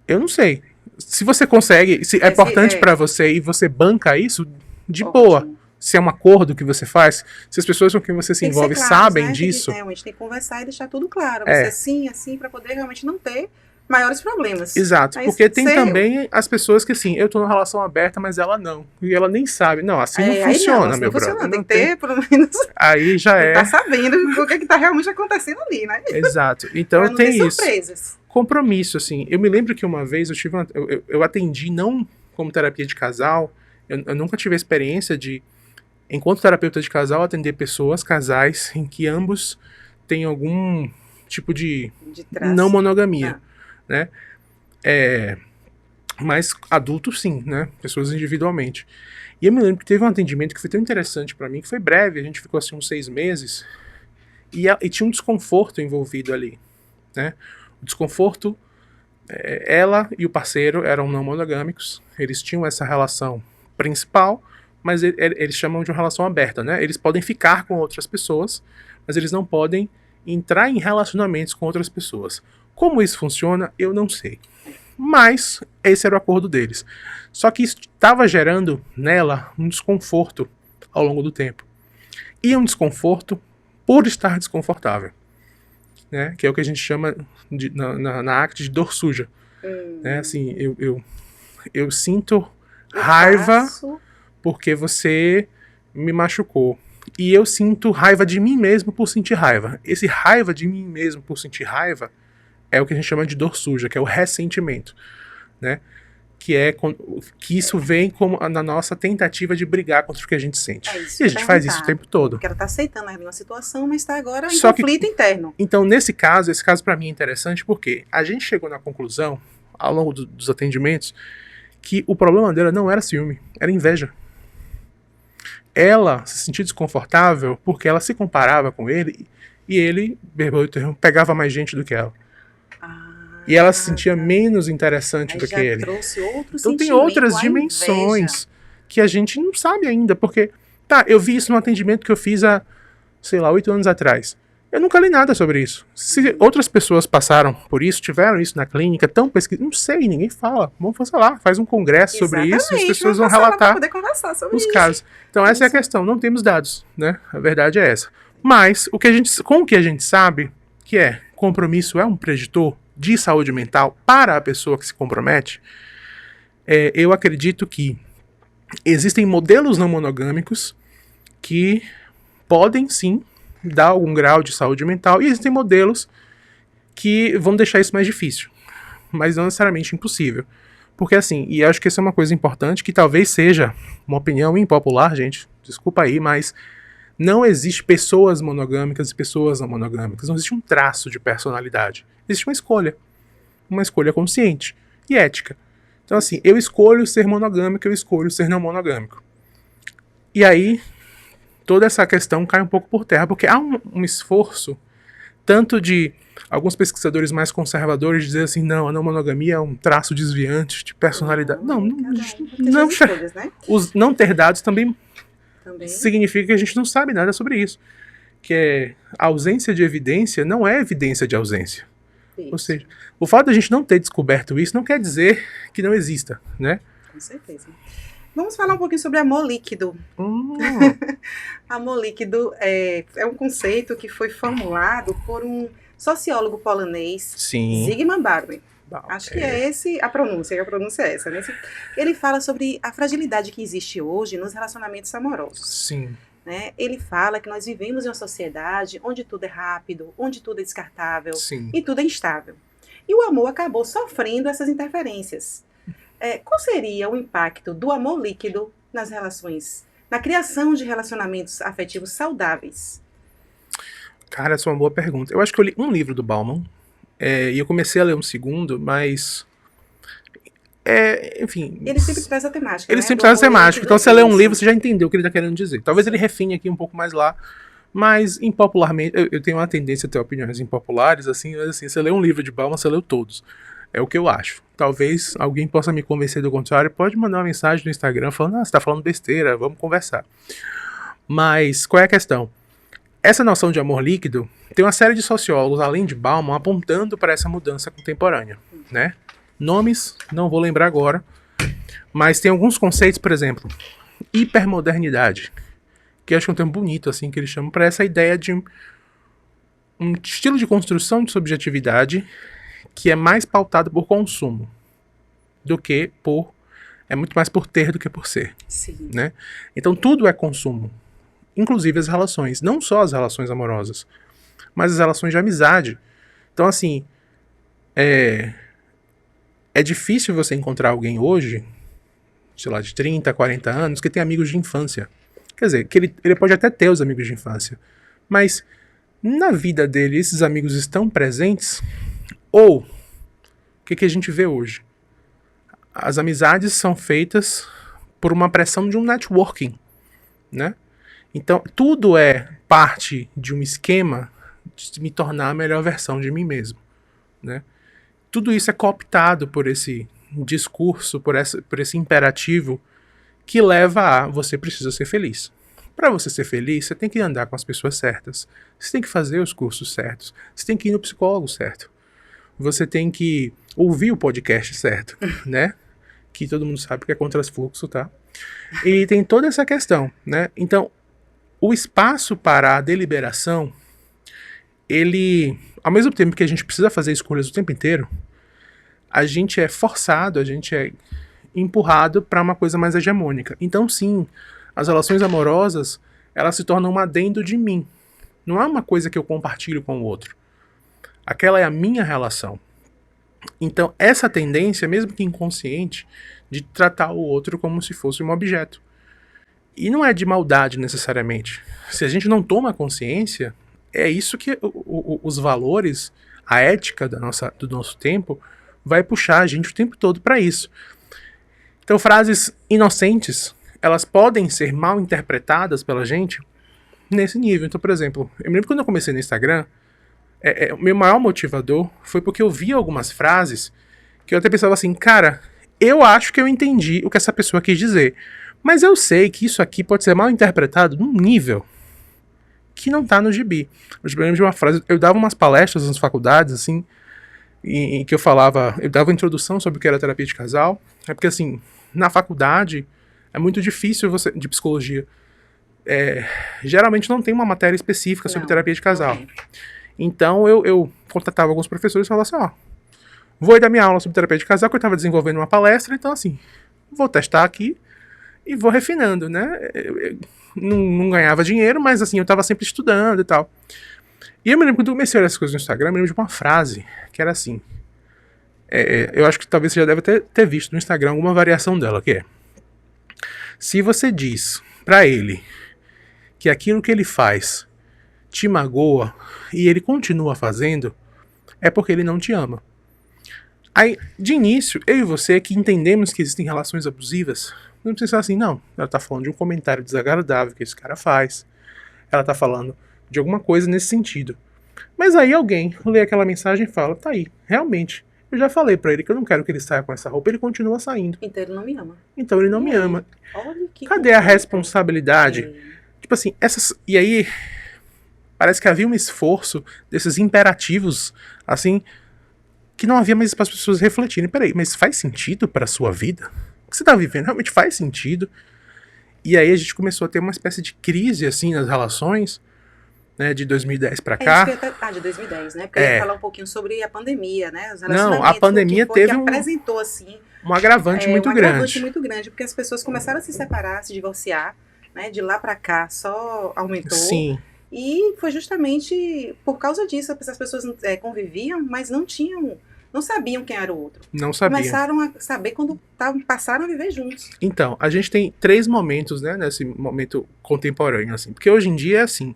Speaker 2: Eu não sei. Se você consegue, se é importante pra você e você banca isso, de boa. Se é um acordo que você faz, se as pessoas com quem você se envolve sabem disso.
Speaker 1: A gente tem que conversar e deixar tudo claro. Você assim, pra poder realmente não ter maiores problemas.
Speaker 2: Exato, porque tem também as pessoas que assim, eu tô numa relação aberta, mas ela não. E ela nem sabe. Não, assim não funciona, meu brother.
Speaker 1: Tem que ter, pelo menos.
Speaker 2: Aí já
Speaker 1: tá sabendo o que tá realmente acontecendo ali, né?
Speaker 2: Exato. Então tem isso.
Speaker 1: Surpresas.
Speaker 2: Compromisso, assim. Eu me lembro que uma vez eu atendi, não como terapia de casal, eu nunca tive a experiência de, enquanto terapeuta de casal, atender pessoas, casais, em que ambos têm algum tipo de não monogamia. Né? Mas adultos sim, né? Pessoas individualmente. E eu me lembro que teve um atendimento que foi tão interessante pra mim, que foi breve, a gente ficou assim uns 6 meses, e tinha um desconforto envolvido ali, né? O desconforto, ela e o parceiro eram não monogâmicos, eles tinham essa relação principal, mas eles chamam de uma relação aberta, né? Eles podem ficar com outras pessoas, mas eles não podem entrar em relacionamentos com outras pessoas. Como isso funciona, eu não sei. Mas esse era o acordo deles. Só que isso estava gerando nela um desconforto ao longo do tempo. E um desconforto por estar desconfortável. Né? Que é o que a gente chama na ACT de dor suja. Né? Assim, eu sinto raiva porque você me machucou. E eu sinto raiva de mim mesmo por sentir raiva. Esse raiva de mim mesmo por sentir raiva é o que a gente chama de dor suja, que é o ressentimento, né? Que isso vem como na nossa tentativa de brigar contra o que a gente sente. E a gente faz isso o tempo todo.
Speaker 1: Porque ela tá aceitando uma situação, mas está agora em conflito interno.
Speaker 2: Então, esse caso para mim é interessante porque a gente chegou na conclusão, ao longo dos atendimentos, que o problema dela não era ciúme, era inveja. Ela se sentia desconfortável porque ela se comparava com ele e ele, pegava mais gente do que ela. E ela se sentia menos interessante do que ele. Então tem outras dimensões que a gente não sabe ainda, porque, eu vi isso num atendimento que eu fiz há, 8 anos atrás. Eu nunca li nada sobre isso. Se outras pessoas passaram por isso, tiveram isso na clínica, estão pesquisando, não sei, ninguém fala. Vamos fazer lá, faz um congresso sobre isso e as pessoas vão relatar os casos. Então essa é a questão, não temos dados, né? A verdade é essa. Mas, com o que a gente sabe, que compromisso é um preditor de saúde mental para a pessoa que se compromete, eu acredito que existem modelos não monogâmicos que podem sim dar algum grau de saúde mental e existem modelos que vão deixar isso mais difícil, mas não necessariamente impossível. Porque assim, e acho que isso é uma coisa importante, que talvez seja uma opinião impopular, gente, desculpa aí, mas não existe pessoas monogâmicas e pessoas não monogâmicas. Não existe um traço de personalidade. Existe uma escolha consciente e ética. Então assim, eu escolho ser monogâmico, eu escolho ser não monogâmico. E aí, toda essa questão cai um pouco por terra, porque há um esforço, tanto de alguns pesquisadores mais conservadores dizer assim, não, a não monogamia é um traço desviante de personalidade. Os não ter dados também significa que a gente não sabe nada sobre isso. Que é a ausência de evidência não é evidência de ausência. Isso. Ou seja, o fato de a gente não ter descoberto isso não quer dizer que não exista, né?
Speaker 1: Com certeza. Vamos falar um pouquinho sobre amor líquido. Amor líquido é um conceito que foi formulado por um sociólogo polonês, Zygmunt Bauman. Acho que é a pronúncia é essa. Né? Ele fala sobre a fragilidade que existe hoje nos relacionamentos amorosos.
Speaker 2: Sim.
Speaker 1: Né? Ele fala que nós vivemos em uma sociedade onde tudo é rápido, onde tudo é descartável e tudo é instável. E o amor acabou sofrendo essas interferências. Qual seria o impacto do amor líquido nas relações, na criação de relacionamentos afetivos saudáveis?
Speaker 2: Cara, essa é uma boa pergunta. Eu acho que eu li um livro do Bauman, e eu comecei a ler um segundo, mas... enfim...
Speaker 1: Ele sempre traz a temática,
Speaker 2: Ele sempre traz a temática. Então, se você lê um livro, você já entendeu o que ele está querendo dizer. Talvez ele refine aqui um pouco mais lá, mas impopularmente... Eu tenho uma tendência a ter opiniões impopulares, assim, mas assim, você lê um livro de Bauman, você leu todos. É o que eu acho. Talvez alguém possa me convencer do contrário. Pode mandar uma mensagem no Instagram falando, você está falando besteira, vamos conversar. Mas qual é a questão? Essa noção de amor líquido, tem uma série de sociólogos, além de Bauman, apontando para essa mudança contemporânea, né? Nomes, não vou lembrar agora, mas tem alguns conceitos, por exemplo, hipermodernidade, que eu acho um termo bonito, assim, que eles chamam para essa ideia de um estilo de construção de subjetividade que é mais pautado por consumo do que por... É muito mais por ter do que por ser.
Speaker 1: Sim.
Speaker 2: Né? Então tudo é consumo. Inclusive as relações. Não só as relações amorosas, mas as relações de amizade. Então, assim, é difícil você encontrar alguém hoje, sei lá, de 30, 40 anos, que tem amigos de infância. Quer dizer, que ele pode até ter os amigos de infância, mas na vida dele esses amigos estão presentes? Ou, o que a gente vê hoje? As amizades são feitas por uma pressão de um networking, né? Então, tudo é parte de um esquema de me tornar a melhor versão de mim mesmo, né? Tudo isso é cooptado por esse discurso, por esse imperativo que leva a você precisa ser feliz. Para você ser feliz, você tem que andar com as pessoas certas. Você tem que fazer os cursos certos. Você tem que ir no psicólogo certo. Você tem que ouvir o podcast certo, né? Que todo mundo sabe que é contrafluxo, tá? E tem toda essa questão, né? Então, o espaço para a deliberação, ele, ao mesmo tempo que a gente precisa fazer escolhas o tempo inteiro, a gente é forçado, a gente é empurrado para uma coisa mais hegemônica. Então, sim, as relações amorosas, elas se tornam um adendo de mim. Não é uma coisa que eu compartilho com o outro. Aquela é a minha relação. Então, essa tendência, mesmo que inconsciente, de tratar o outro como se fosse um objeto. E não é de maldade, necessariamente. Se a gente não toma consciência, é isso que os valores, a ética do nosso tempo, vai puxar a gente o tempo todo para isso. Então, frases inocentes, elas podem ser mal interpretadas pela gente nesse nível. Então, por exemplo, eu me lembro quando eu comecei no Instagram, o meu maior motivador foi porque eu via algumas frases que eu até pensava assim, cara, eu acho que eu entendi o que essa pessoa quis dizer, mas eu sei que isso aqui pode ser mal interpretado num nível que não tá no gibi. Eu lembro de uma frase, eu dava umas palestras nas faculdades, assim, em que eu dava introdução sobre o que era terapia de casal, porque assim, na faculdade é muito difícil de psicologia, geralmente não tem uma matéria específica sobre terapia de casal. Então eu contatava alguns professores e falava assim, vou dar minha aula sobre terapia de casal, que eu estava desenvolvendo uma palestra, então assim, vou testar aqui e vou refinando, né? Eu não ganhava dinheiro, mas assim, eu estava sempre estudando e tal. E eu me lembro, quando eu comecei a olhar essas coisas no Instagram, eu me lembro de uma frase, que era assim, eu acho que talvez você já deve ter visto no Instagram alguma variação dela, que é, se você diz pra ele que aquilo que ele faz te magoa e ele continua fazendo, é porque ele não te ama. Aí, de início, eu e você que entendemos que existem relações abusivas, não precisa ser assim, não, ela tá falando de um comentário desagradável que esse cara faz, ela tá falando de alguma coisa nesse sentido. Mas aí alguém lê aquela mensagem e fala, tá aí, realmente, eu já falei pra ele que eu não quero que ele saia com essa roupa, ele continua saindo.
Speaker 1: Então ele não me ama.
Speaker 2: Então ele não me ama.
Speaker 1: Olha que
Speaker 2: Cadê a
Speaker 1: conflito.
Speaker 2: responsabilidade? Tipo assim, e aí parece que havia um esforço desses imperativos, assim, que não havia mais para as pessoas refletirem. Peraí, mas faz sentido para a sua vida? O que você tá vivendo realmente faz sentido? E aí a gente começou a ter uma espécie de crise, assim, nas relações, né, de 2010 para cá.
Speaker 1: De 2010, né? Porque eu ia falar um pouquinho sobre a pandemia, né? Os
Speaker 2: Não, a pandemia teve
Speaker 1: que apresentou, assim,
Speaker 2: um agravante muito grande.
Speaker 1: Um agravante muito grande, porque as pessoas começaram a se separar, a se divorciar, né? De lá para cá só aumentou.
Speaker 2: Sim.
Speaker 1: E foi justamente por causa disso, as pessoas conviviam, mas não sabiam quem era o outro.
Speaker 2: Não sabiam.
Speaker 1: Começaram a saber quando passaram a viver juntos.
Speaker 2: Então, a gente tem 3 momentos, né, nesse momento contemporâneo, assim. Porque hoje em dia é assim,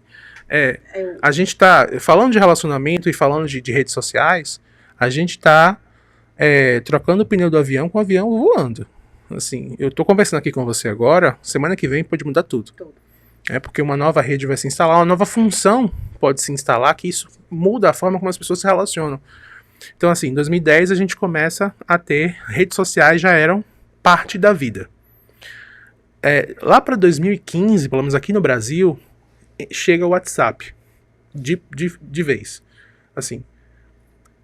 Speaker 2: a gente tá falando de relacionamento e falando de redes sociais, a gente tá trocando o pneu do avião com o avião voando. Assim, eu tô conversando aqui com você agora, semana que vem pode mudar tudo. Porque uma nova rede vai se instalar, uma nova função pode se instalar, que isso muda a forma como as pessoas se relacionam. Então, assim, em 2010 a gente começa a ter redes sociais, já eram parte da vida. Lá para 2015, pelo menos aqui no Brasil, chega o WhatsApp de vez. Assim.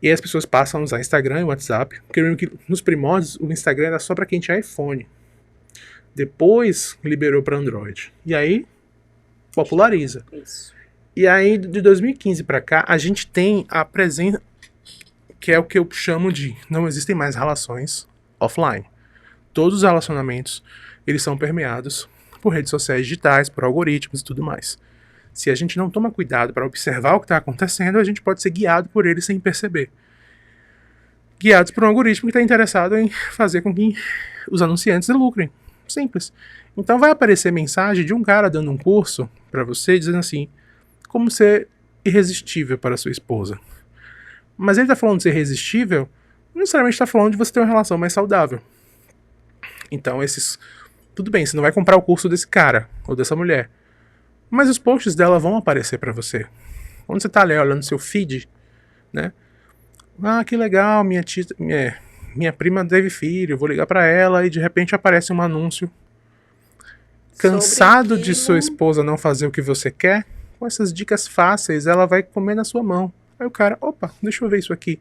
Speaker 2: E aí as pessoas passam a usar Instagram e WhatsApp. Porque eu lembro que nos primórdios o Instagram era só para quem tinha iPhone. Depois liberou para Android. E aí populariza.
Speaker 1: Isso.
Speaker 2: E aí de 2015 para cá a gente tem a presença, que é o que eu chamo de não existem mais relações offline. Todos os relacionamentos, eles são permeados por redes sociais digitais, por algoritmos e tudo mais. Se a gente não toma cuidado para observar o que está acontecendo, a gente pode ser guiado por ele sem perceber. Guiados por um algoritmo que está interessado em fazer com que os anunciantes lucrem. Simples. Então vai aparecer mensagem de um cara dando um curso para você, dizendo assim, como ser irresistível para sua esposa. Mas ele está falando de ser irresistível, não necessariamente está falando de você ter uma relação mais saudável. Então tudo bem, você não vai comprar o curso desse cara ou dessa mulher, mas os posts dela vão aparecer para você. Quando você tá ali olhando seu feed, né? Ah, que legal, minha prima teve filho, vou ligar para ela, e de repente aparece um anúncio. Cansado de sua esposa não fazer o que você quer? Com essas dicas fáceis, ela vai comer na sua mão. Aí o cara, opa, deixa eu ver isso aqui.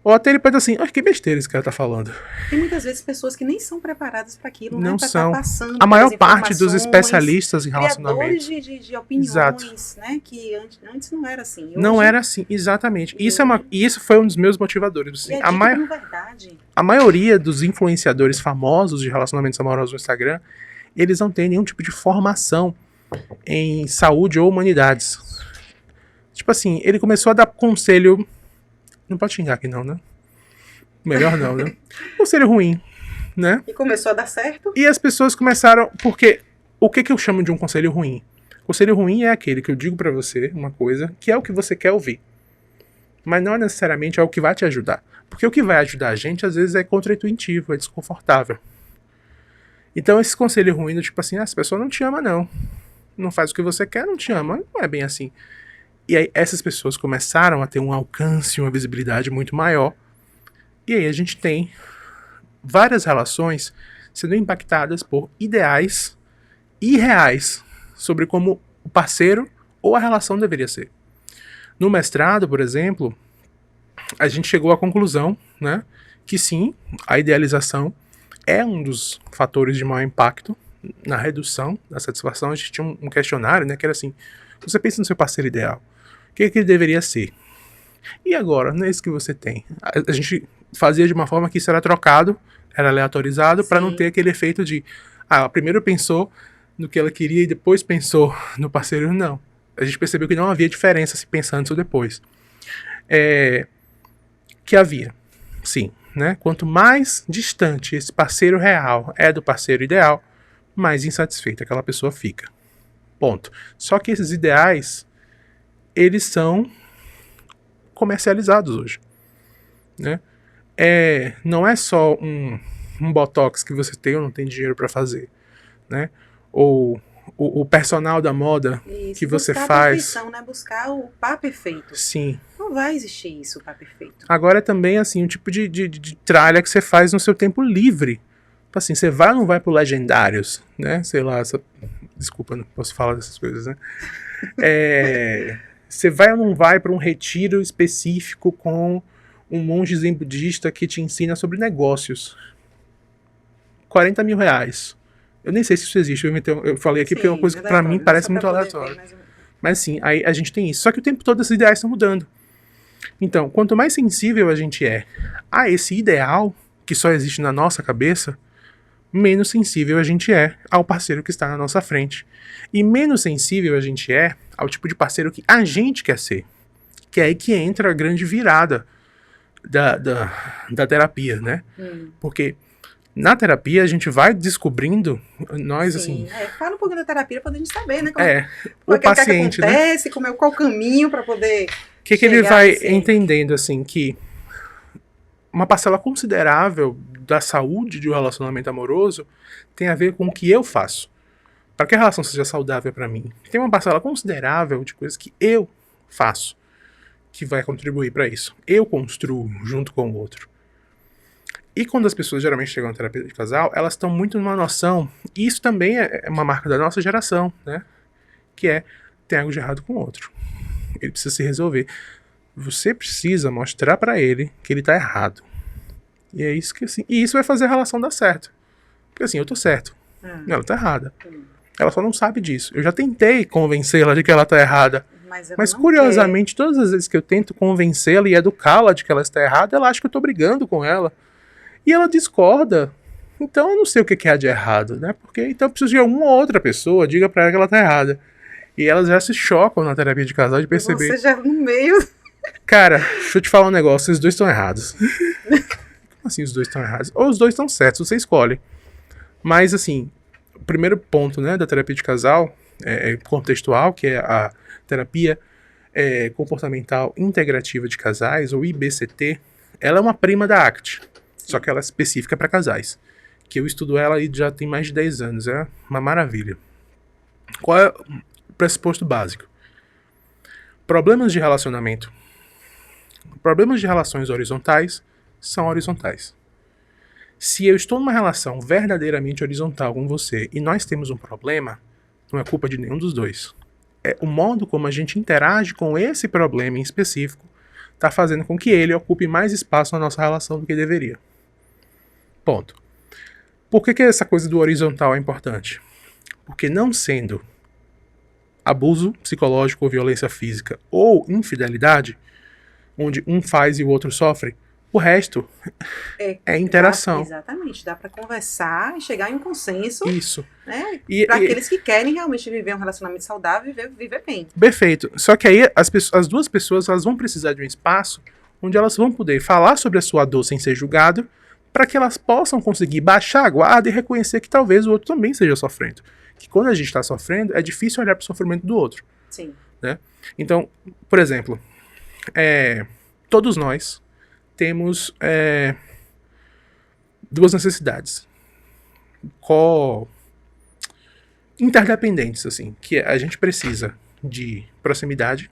Speaker 2: Ou até ele pode assim, que besteira esse cara tá falando.
Speaker 1: Tem muitas vezes pessoas que nem são preparadas para aquilo,
Speaker 2: não
Speaker 1: né?
Speaker 2: são.
Speaker 1: Passando
Speaker 2: a maior parte dos especialistas em relacionamento.
Speaker 1: Criadores de opiniões,
Speaker 2: exato,
Speaker 1: né? Que antes não era assim. Hoje,
Speaker 2: não era assim, exatamente. Isso foi um dos meus motivadores. Assim,
Speaker 1: verdade.
Speaker 2: A maioria dos influenciadores famosos de relacionamentos amorosos no Instagram, eles não têm nenhum tipo de formação em saúde ou humanidades. Tipo assim, ele começou a dar conselho. Não pode xingar aqui não, né? Melhor não, né? Conselho ruim, né?
Speaker 1: E começou a dar certo.
Speaker 2: E as pessoas começaram... Porque o que eu chamo de um conselho ruim? Conselho ruim é aquele que eu digo pra você uma coisa que é o que você quer ouvir. Mas não necessariamente é o que vai te ajudar. Porque o que vai ajudar a gente, às vezes, é contraintuitivo, é desconfortável. Então esse conselho ruim do tipo assim, essa pessoa não te ama não. Não faz o que você quer, não te ama. Não é bem assim. E aí essas pessoas começaram a ter um alcance, uma visibilidade muito maior. E aí a gente tem várias relações sendo impactadas por ideais irreais sobre como o parceiro ou a relação deveria ser. No mestrado, por exemplo, a gente chegou à conclusão, né, que sim, a idealização é um dos fatores de maior impacto na redução da satisfação. A gente tinha um questionário, né, que era assim, você pensa no seu parceiro ideal, o que ele deveria ser? E agora, não é isso que você tem. A gente fazia de uma forma que isso era trocado, era aleatorizado, para não ter aquele efeito de, ela primeiro pensou no que ela queria e depois pensou no parceiro. Não. A gente percebeu que não havia diferença se pensar antes ou depois. Que havia, sim, né? Quanto mais distante esse parceiro real é do parceiro ideal, mais insatisfeita aquela pessoa fica. Ponto. Só que esses ideais, eles são comercializados hoje, né? Não é só um botox que você tem ou não tem dinheiro para fazer, né? Ou o personal da moda
Speaker 1: Isso,
Speaker 2: que você
Speaker 1: buscar a
Speaker 2: faz.
Speaker 1: perfeição, né? Buscar o par perfeito.
Speaker 2: Sim.
Speaker 1: Não vai existir isso, o par perfeito.
Speaker 2: Agora é também, assim, um tipo de tralha que você faz no seu tempo livre. Tipo assim, você vai ou não vai pro Legendários, né? Sei lá, desculpa, não posso falar dessas coisas, né? Você vai ou não vai para um retiro específico com um monge zen budista que te ensina sobre negócios? R$40 mil. Eu nem sei se isso existe, eu falei aqui. Sim, porque é uma coisa que pra mim parece muito aleatória. Mas sim, aí a gente tem isso. Só que o tempo todo esses ideais estão mudando. Então, quanto mais sensível a gente é a esse ideal que só existe na nossa cabeça, menos sensível a gente é ao parceiro que está na nossa frente. E menos sensível a gente é ao tipo de parceiro que a gente quer ser. Que é aí que entra a grande virada da terapia, né? Porque na terapia a gente vai descobrindo, nós
Speaker 1: Sim,
Speaker 2: assim...
Speaker 1: fala um pouquinho da terapia para a gente saber, né?
Speaker 2: O paciente,
Speaker 1: que acontece, né? Qual o caminho para poder...
Speaker 2: O que ele vai entendendo, assim, que uma parcela considerável da saúde de um relacionamento amoroso tem a ver com o que eu faço. Para que a relação seja saudável para mim, tem uma parcela considerável de coisas que eu faço que vai contribuir para isso. Eu construo junto com o outro. E quando as pessoas geralmente chegam na terapia de casal, elas estão muito numa noção, e isso também é uma marca da nossa geração, né? Que é, tem algo de errado com o outro. Ele precisa se resolver. Você precisa mostrar para ele que ele tá errado. E é isso que assim. E isso vai fazer a relação dar certo. Porque assim, eu tô certo. Ela tá errada. Ela só não sabe disso. Eu já tentei convencê-la de que ela tá errada. Mas curiosamente, todas as vezes que eu tento convencê-la e educá-la de que ela está errada, ela acha que eu tô brigando com ela. E ela discorda. Então eu não sei o que é de errado, né? Porque então eu preciso de alguma outra pessoa diga pra ela que ela tá errada. E elas já se chocam na terapia de casal de perceber.
Speaker 1: Você já no meio.
Speaker 2: Cara, deixa eu te falar um negócio, os dois estão errados. Como assim os dois estão errados? Ou os dois estão certos, você escolhe. Mas assim, o primeiro ponto, né, da terapia de casal contextual, que é a terapia comportamental integrativa de casais, ou IBCT, ela é uma prima da ACT, só que ela é específica para casais. Que eu estudo ela e já tem mais de 10 anos, é uma maravilha. Qual é o pressuposto básico? Problemas de relacionamento. Problemas de relações horizontais são horizontais. Se eu estou numa relação verdadeiramente horizontal com você e nós temos um problema, não é culpa de nenhum dos dois. É o modo como a gente interage com esse problema em específico está fazendo com que ele ocupe mais espaço na nossa relação do que deveria. Ponto. Por que essa coisa do horizontal é importante? Porque não sendo abuso psicológico ou violência física ou infidelidade, onde um faz e o outro sofre, o resto é interação.
Speaker 1: Exatamente, dá para conversar e chegar em um consenso.
Speaker 2: Isso.
Speaker 1: Né? Para aqueles que querem realmente viver um relacionamento saudável e viver bem.
Speaker 2: Perfeito. Só que aí as duas pessoas elas vão precisar de um espaço onde elas vão poder falar sobre a sua dor sem ser julgado, para que elas possam conseguir baixar a guarda e reconhecer que talvez o outro também esteja sofrendo. Que quando a gente está sofrendo, é difícil olhar para o sofrimento do outro.
Speaker 1: Sim.
Speaker 2: Né? Então, por exemplo, todos nós temos duas necessidades interdependentes, assim, que a gente precisa de proximidade,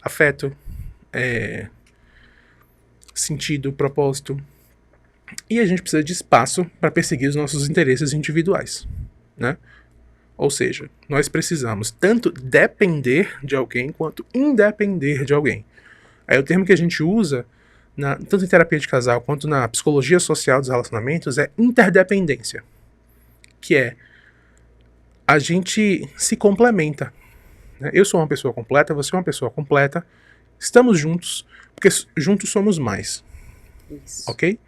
Speaker 2: afeto, sentido, propósito, e a gente precisa de espaço para perseguir os nossos interesses individuais, né? Ou seja, nós precisamos tanto depender de alguém quanto independer de alguém. Aí o termo que a gente usa tanto em terapia de casal quanto na psicologia social dos relacionamentos é interdependência, que é a gente se complementa. Né? Eu sou uma pessoa completa, você é uma pessoa completa, estamos juntos, porque juntos somos mais.
Speaker 1: Isso.
Speaker 2: Ok?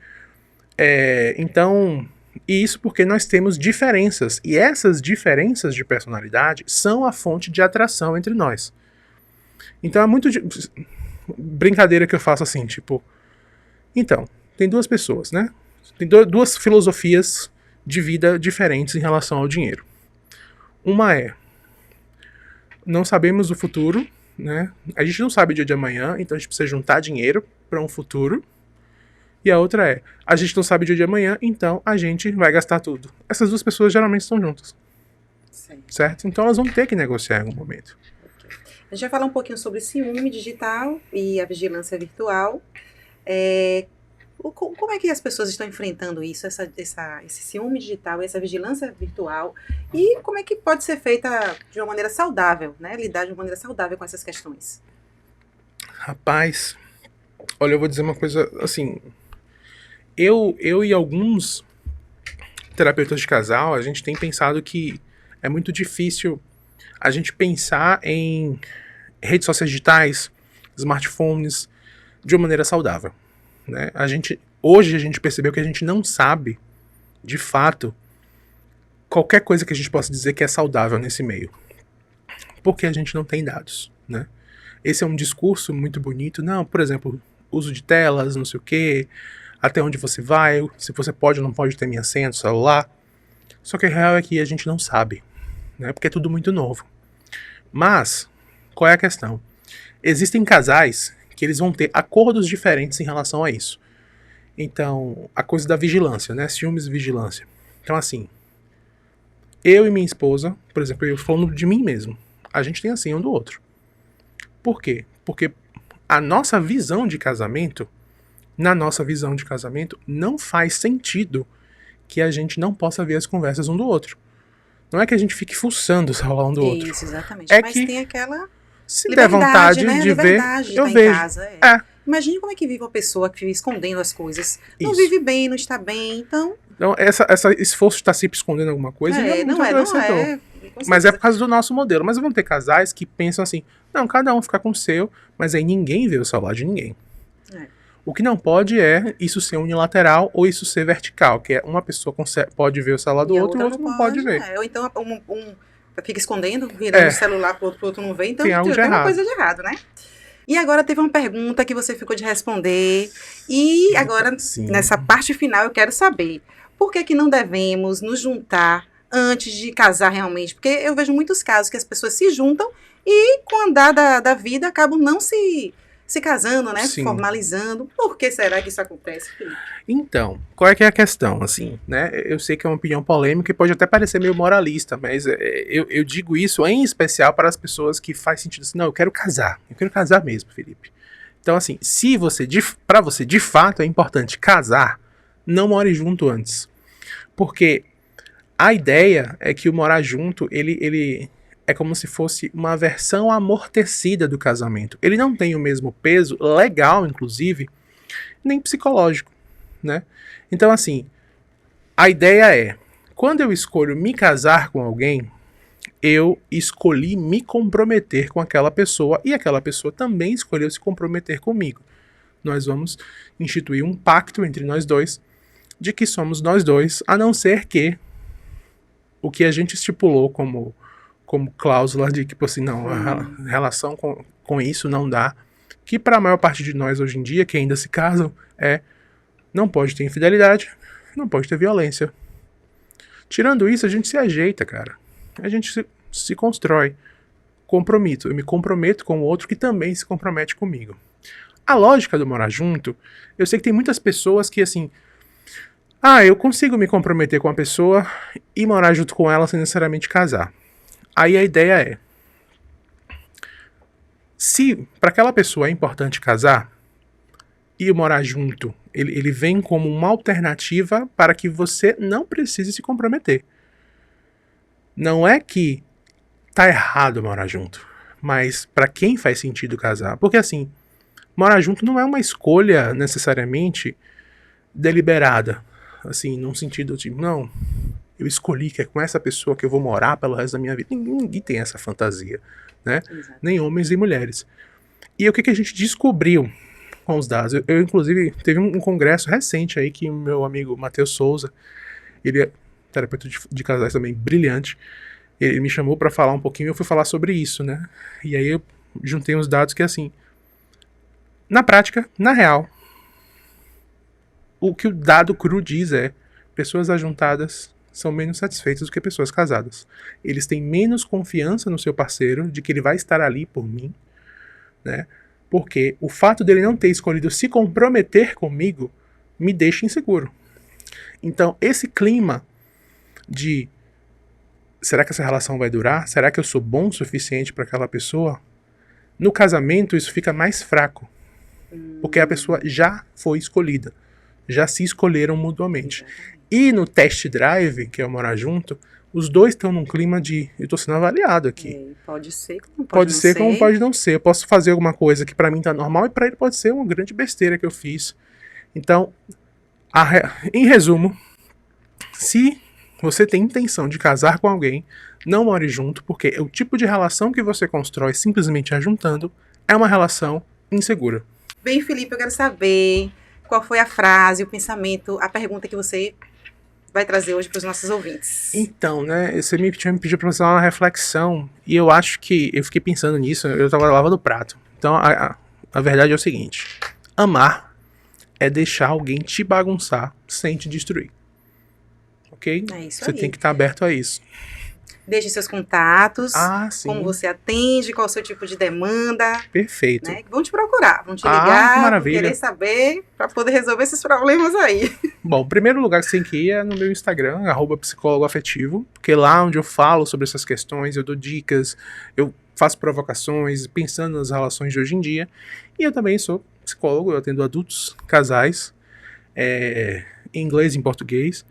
Speaker 2: Então, e isso porque nós temos diferenças, e essas diferenças de personalidade são a fonte de atração entre nós. Então é muito brincadeira que eu faço assim, tipo, então, tem duas pessoas, né? Tem duas filosofias de vida diferentes em relação ao dinheiro. Uma não sabemos o futuro, né? A gente não sabe o dia de amanhã, então a gente precisa juntar dinheiro para um futuro. E a outra a gente não sabe o dia de amanhã, então a gente vai gastar tudo. Essas duas pessoas geralmente estão juntas.
Speaker 1: Certo.
Speaker 2: certo? Então elas vão ter que negociar em algum momento.
Speaker 1: A gente vai falar um pouquinho sobre ciúme digital e a vigilância virtual. Como é que as pessoas estão enfrentando isso, esse ciúme digital, essa vigilância virtual, e como é que pode ser feita de uma maneira saudável, né? Lidar de uma maneira saudável com essas questões?
Speaker 2: Rapaz, olha, eu vou dizer uma coisa assim. Eu e alguns terapeutas de casal, a gente tem pensado que é muito difícil a gente pensar em redes sociais digitais, smartphones, de uma maneira saudável, né? Hoje a gente percebeu que a gente não sabe, de fato, qualquer coisa que a gente possa dizer que é saudável nesse meio, porque a gente não tem dados, né? Esse é um discurso muito bonito. Não, por exemplo, uso de telas, não sei o quê, até onde você vai, se você pode ou não pode ter minha senha do celular. Só que a real é que a gente não sabe, né? Porque é tudo muito novo. Mas, qual é a questão? Existem casais que eles vão ter acordos diferentes em relação a isso. Então, a coisa da vigilância, né? Ciúmes e vigilância. Então, assim, eu e minha esposa, por exemplo, eu falando de mim mesmo, a gente tem a senha um do outro. Por quê? Porque a nossa visão de casamento, na nossa visão de casamento, não faz sentido que a gente não possa ver as conversas um do outro. Não é que a gente fique fuçando o celular um do outro.
Speaker 1: Isso, exatamente.
Speaker 2: É
Speaker 1: Mas
Speaker 2: que
Speaker 1: tem aquela
Speaker 2: se der
Speaker 1: liberdade,
Speaker 2: vontade
Speaker 1: né?
Speaker 2: de ver,
Speaker 1: Liberdade de
Speaker 2: eu
Speaker 1: estar em
Speaker 2: vejo.
Speaker 1: casa.
Speaker 2: É,
Speaker 1: Imagine como é que vive uma pessoa que vive escondendo as coisas. Não
Speaker 2: isso.
Speaker 1: vive bem, não está bem, então...
Speaker 2: Então, esse esforço de estar sempre escondendo alguma coisa não é muito adoecedor.
Speaker 1: Com
Speaker 2: Mas é
Speaker 1: certeza.
Speaker 2: por causa do nosso modelo. Mas vão ter casais que pensam assim, não, cada um fica com o seu, mas aí ninguém vê o celular de ninguém.
Speaker 1: É.
Speaker 2: O que não pode é isso ser unilateral ou isso ser vertical, que é uma pessoa pode ver o celular do
Speaker 1: E a
Speaker 2: outro e o
Speaker 1: outra
Speaker 2: outro não pode ver.
Speaker 1: Ou então um fica escondendo, virando o celular pro outro não ver, então
Speaker 2: Tem algo de
Speaker 1: uma
Speaker 2: errado.
Speaker 1: coisa de errado, né? E agora teve uma pergunta que você ficou de responder, e agora,
Speaker 2: Sim.
Speaker 1: nessa parte final, eu quero saber, por que não devemos nos juntar antes de casar realmente? Porque eu vejo muitos casos que as pessoas se juntam e, com o andar da vida, acabam não se casando, né?
Speaker 2: Sim.
Speaker 1: Formalizando. Por que será que isso acontece, Felipe?
Speaker 2: Então, qual é que é a questão, assim, né? Eu sei que é uma opinião polêmica e pode até parecer meio moralista, mas eu digo isso em especial para as pessoas que faz sentido assim, não, eu quero casar mesmo, Felipe. Então, assim, para você de fato é importante casar, não more junto antes. Porque a ideia é que o morar junto, ele é como se fosse uma versão amortecida do casamento. Ele não tem o mesmo peso, legal, inclusive, nem psicológico, né? Então, assim, a ideia é, quando eu escolho me casar com alguém, eu escolhi me comprometer com aquela pessoa e aquela pessoa também escolheu se comprometer comigo. Nós vamos instituir um pacto entre nós dois de que somos nós dois, a não ser que o que a gente estipulou como cláusula de que, tipo assim, não, a relação com isso não dá, que para a maior parte de nós hoje em dia, que ainda se casam, não pode ter infidelidade, não pode ter violência. Tirando isso, a gente se ajeita, cara. A gente se constrói. Eu me comprometo com o outro que também se compromete comigo. A lógica do morar junto, eu sei que tem muitas pessoas que, assim, eu consigo me comprometer com a pessoa e morar junto com ela sem necessariamente casar. Aí a ideia é, se para aquela pessoa é importante casar, e morar junto, ele vem como uma alternativa para que você não precise se comprometer. Não é que tá errado morar junto, mas para quem faz sentido casar? Porque assim, morar junto não é uma escolha necessariamente deliberada, assim, num sentido de, não, eu escolhi que é com essa pessoa que eu vou morar pelo resto da minha vida. Ninguém tem essa fantasia, né?
Speaker 1: Exato.
Speaker 2: Nem homens nem mulheres. E o que a gente descobriu com os dados? Eu inclusive, teve um congresso recente aí que o meu amigo Matheus Souza, ele é terapeuta de casais também brilhante, ele me chamou para falar um pouquinho e eu fui falar sobre isso, né? E aí eu juntei uns dados que, assim, na prática, na real, o que o dado cru diz é, pessoas ajuntadas são menos satisfeitas do que pessoas casadas. Eles têm menos confiança no seu parceiro, de que ele vai estar ali por mim, né? Porque o fato dele não ter escolhido se comprometer comigo me deixa inseguro. Então, esse clima de será que essa relação vai durar? Será que eu sou bom o suficiente para aquela pessoa? No casamento, isso fica mais fraco, porque a pessoa já foi escolhida, já se escolheram mutuamente. E no test drive, que é o morar junto, os dois estão num clima de eu tô sendo avaliado aqui.
Speaker 1: Pode ser, como
Speaker 2: Pode ser como pode não ser. Eu posso fazer alguma coisa que pra mim tá normal e pra ele pode ser uma grande besteira que eu fiz. Então, em resumo, se você tem intenção de casar com alguém, não more junto, porque o tipo de relação que você constrói simplesmente ajuntando é uma relação insegura.
Speaker 1: Bem, Felipe, eu quero saber qual foi a frase, o pensamento, a pergunta que você vai trazer hoje para os nossos ouvintes.
Speaker 2: Então, né, você tinha me pedido para fazer uma reflexão, e eu acho que eu fiquei pensando nisso, eu tava lavando o prato. Então, a verdade é o seguinte: amar é deixar alguém te bagunçar sem te destruir. Ok?
Speaker 1: É isso
Speaker 2: você
Speaker 1: aí.
Speaker 2: tem que estar aberto a isso.
Speaker 1: Deixe seus contatos,
Speaker 2: sim.
Speaker 1: como você atende, qual o seu tipo de demanda.
Speaker 2: Perfeito.
Speaker 1: Né? Vão te procurar, vão te ligar, vão
Speaker 2: querer
Speaker 1: saber, para poder resolver esses problemas aí.
Speaker 2: Bom, o primeiro lugar que você tem que ir é no meu Instagram, @psicólogoafetivo, porque lá onde eu falo sobre essas questões, eu dou dicas, eu faço provocações, pensando nas relações de hoje em dia. E eu também sou psicólogo, eu atendo adultos, casais, em inglês e em português,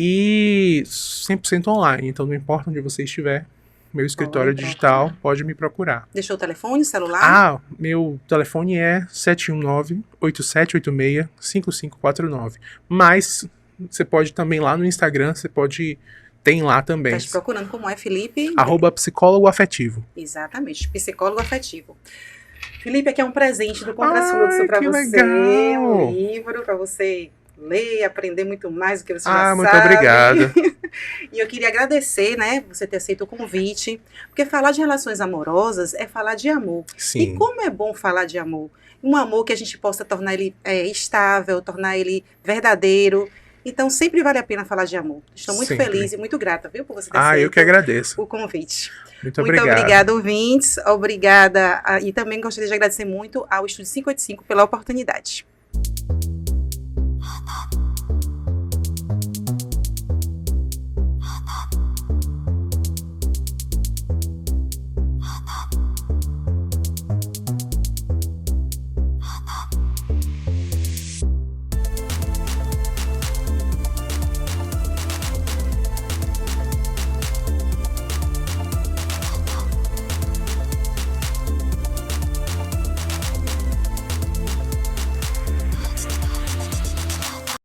Speaker 2: e 100% online, então não importa onde você estiver, meu escritório digital, pode me procurar.
Speaker 1: Deixou o telefone, o celular?
Speaker 2: Meu telefone é 719-8786-5549. Mas você pode também lá no Instagram, tem lá também.
Speaker 1: Tá te procurando como é, Felipe?
Speaker 2: @psicólogo afetivo.
Speaker 1: Exatamente, psicólogo afetivo. Felipe, aqui é um presente do Contrafluxo para você.
Speaker 2: Legal.
Speaker 1: Um livro para você ler, aprender muito mais do que você já sabe.
Speaker 2: Muito obrigado.
Speaker 1: E eu queria agradecer, né, você ter aceito o convite, porque falar de relações amorosas é falar de amor.
Speaker 2: Sim.
Speaker 1: E como é bom falar de amor? Um amor que a gente possa tornar ele estável, tornar ele verdadeiro. Então, sempre vale a pena falar de amor. Estou muito feliz e muito grata, viu, por você ter aceito
Speaker 2: eu que agradeço
Speaker 1: o convite.
Speaker 2: Muito obrigado.
Speaker 1: Obrigada, ouvintes. Obrigada. E também gostaria de agradecer muito ao Estúdio 585 pela oportunidade.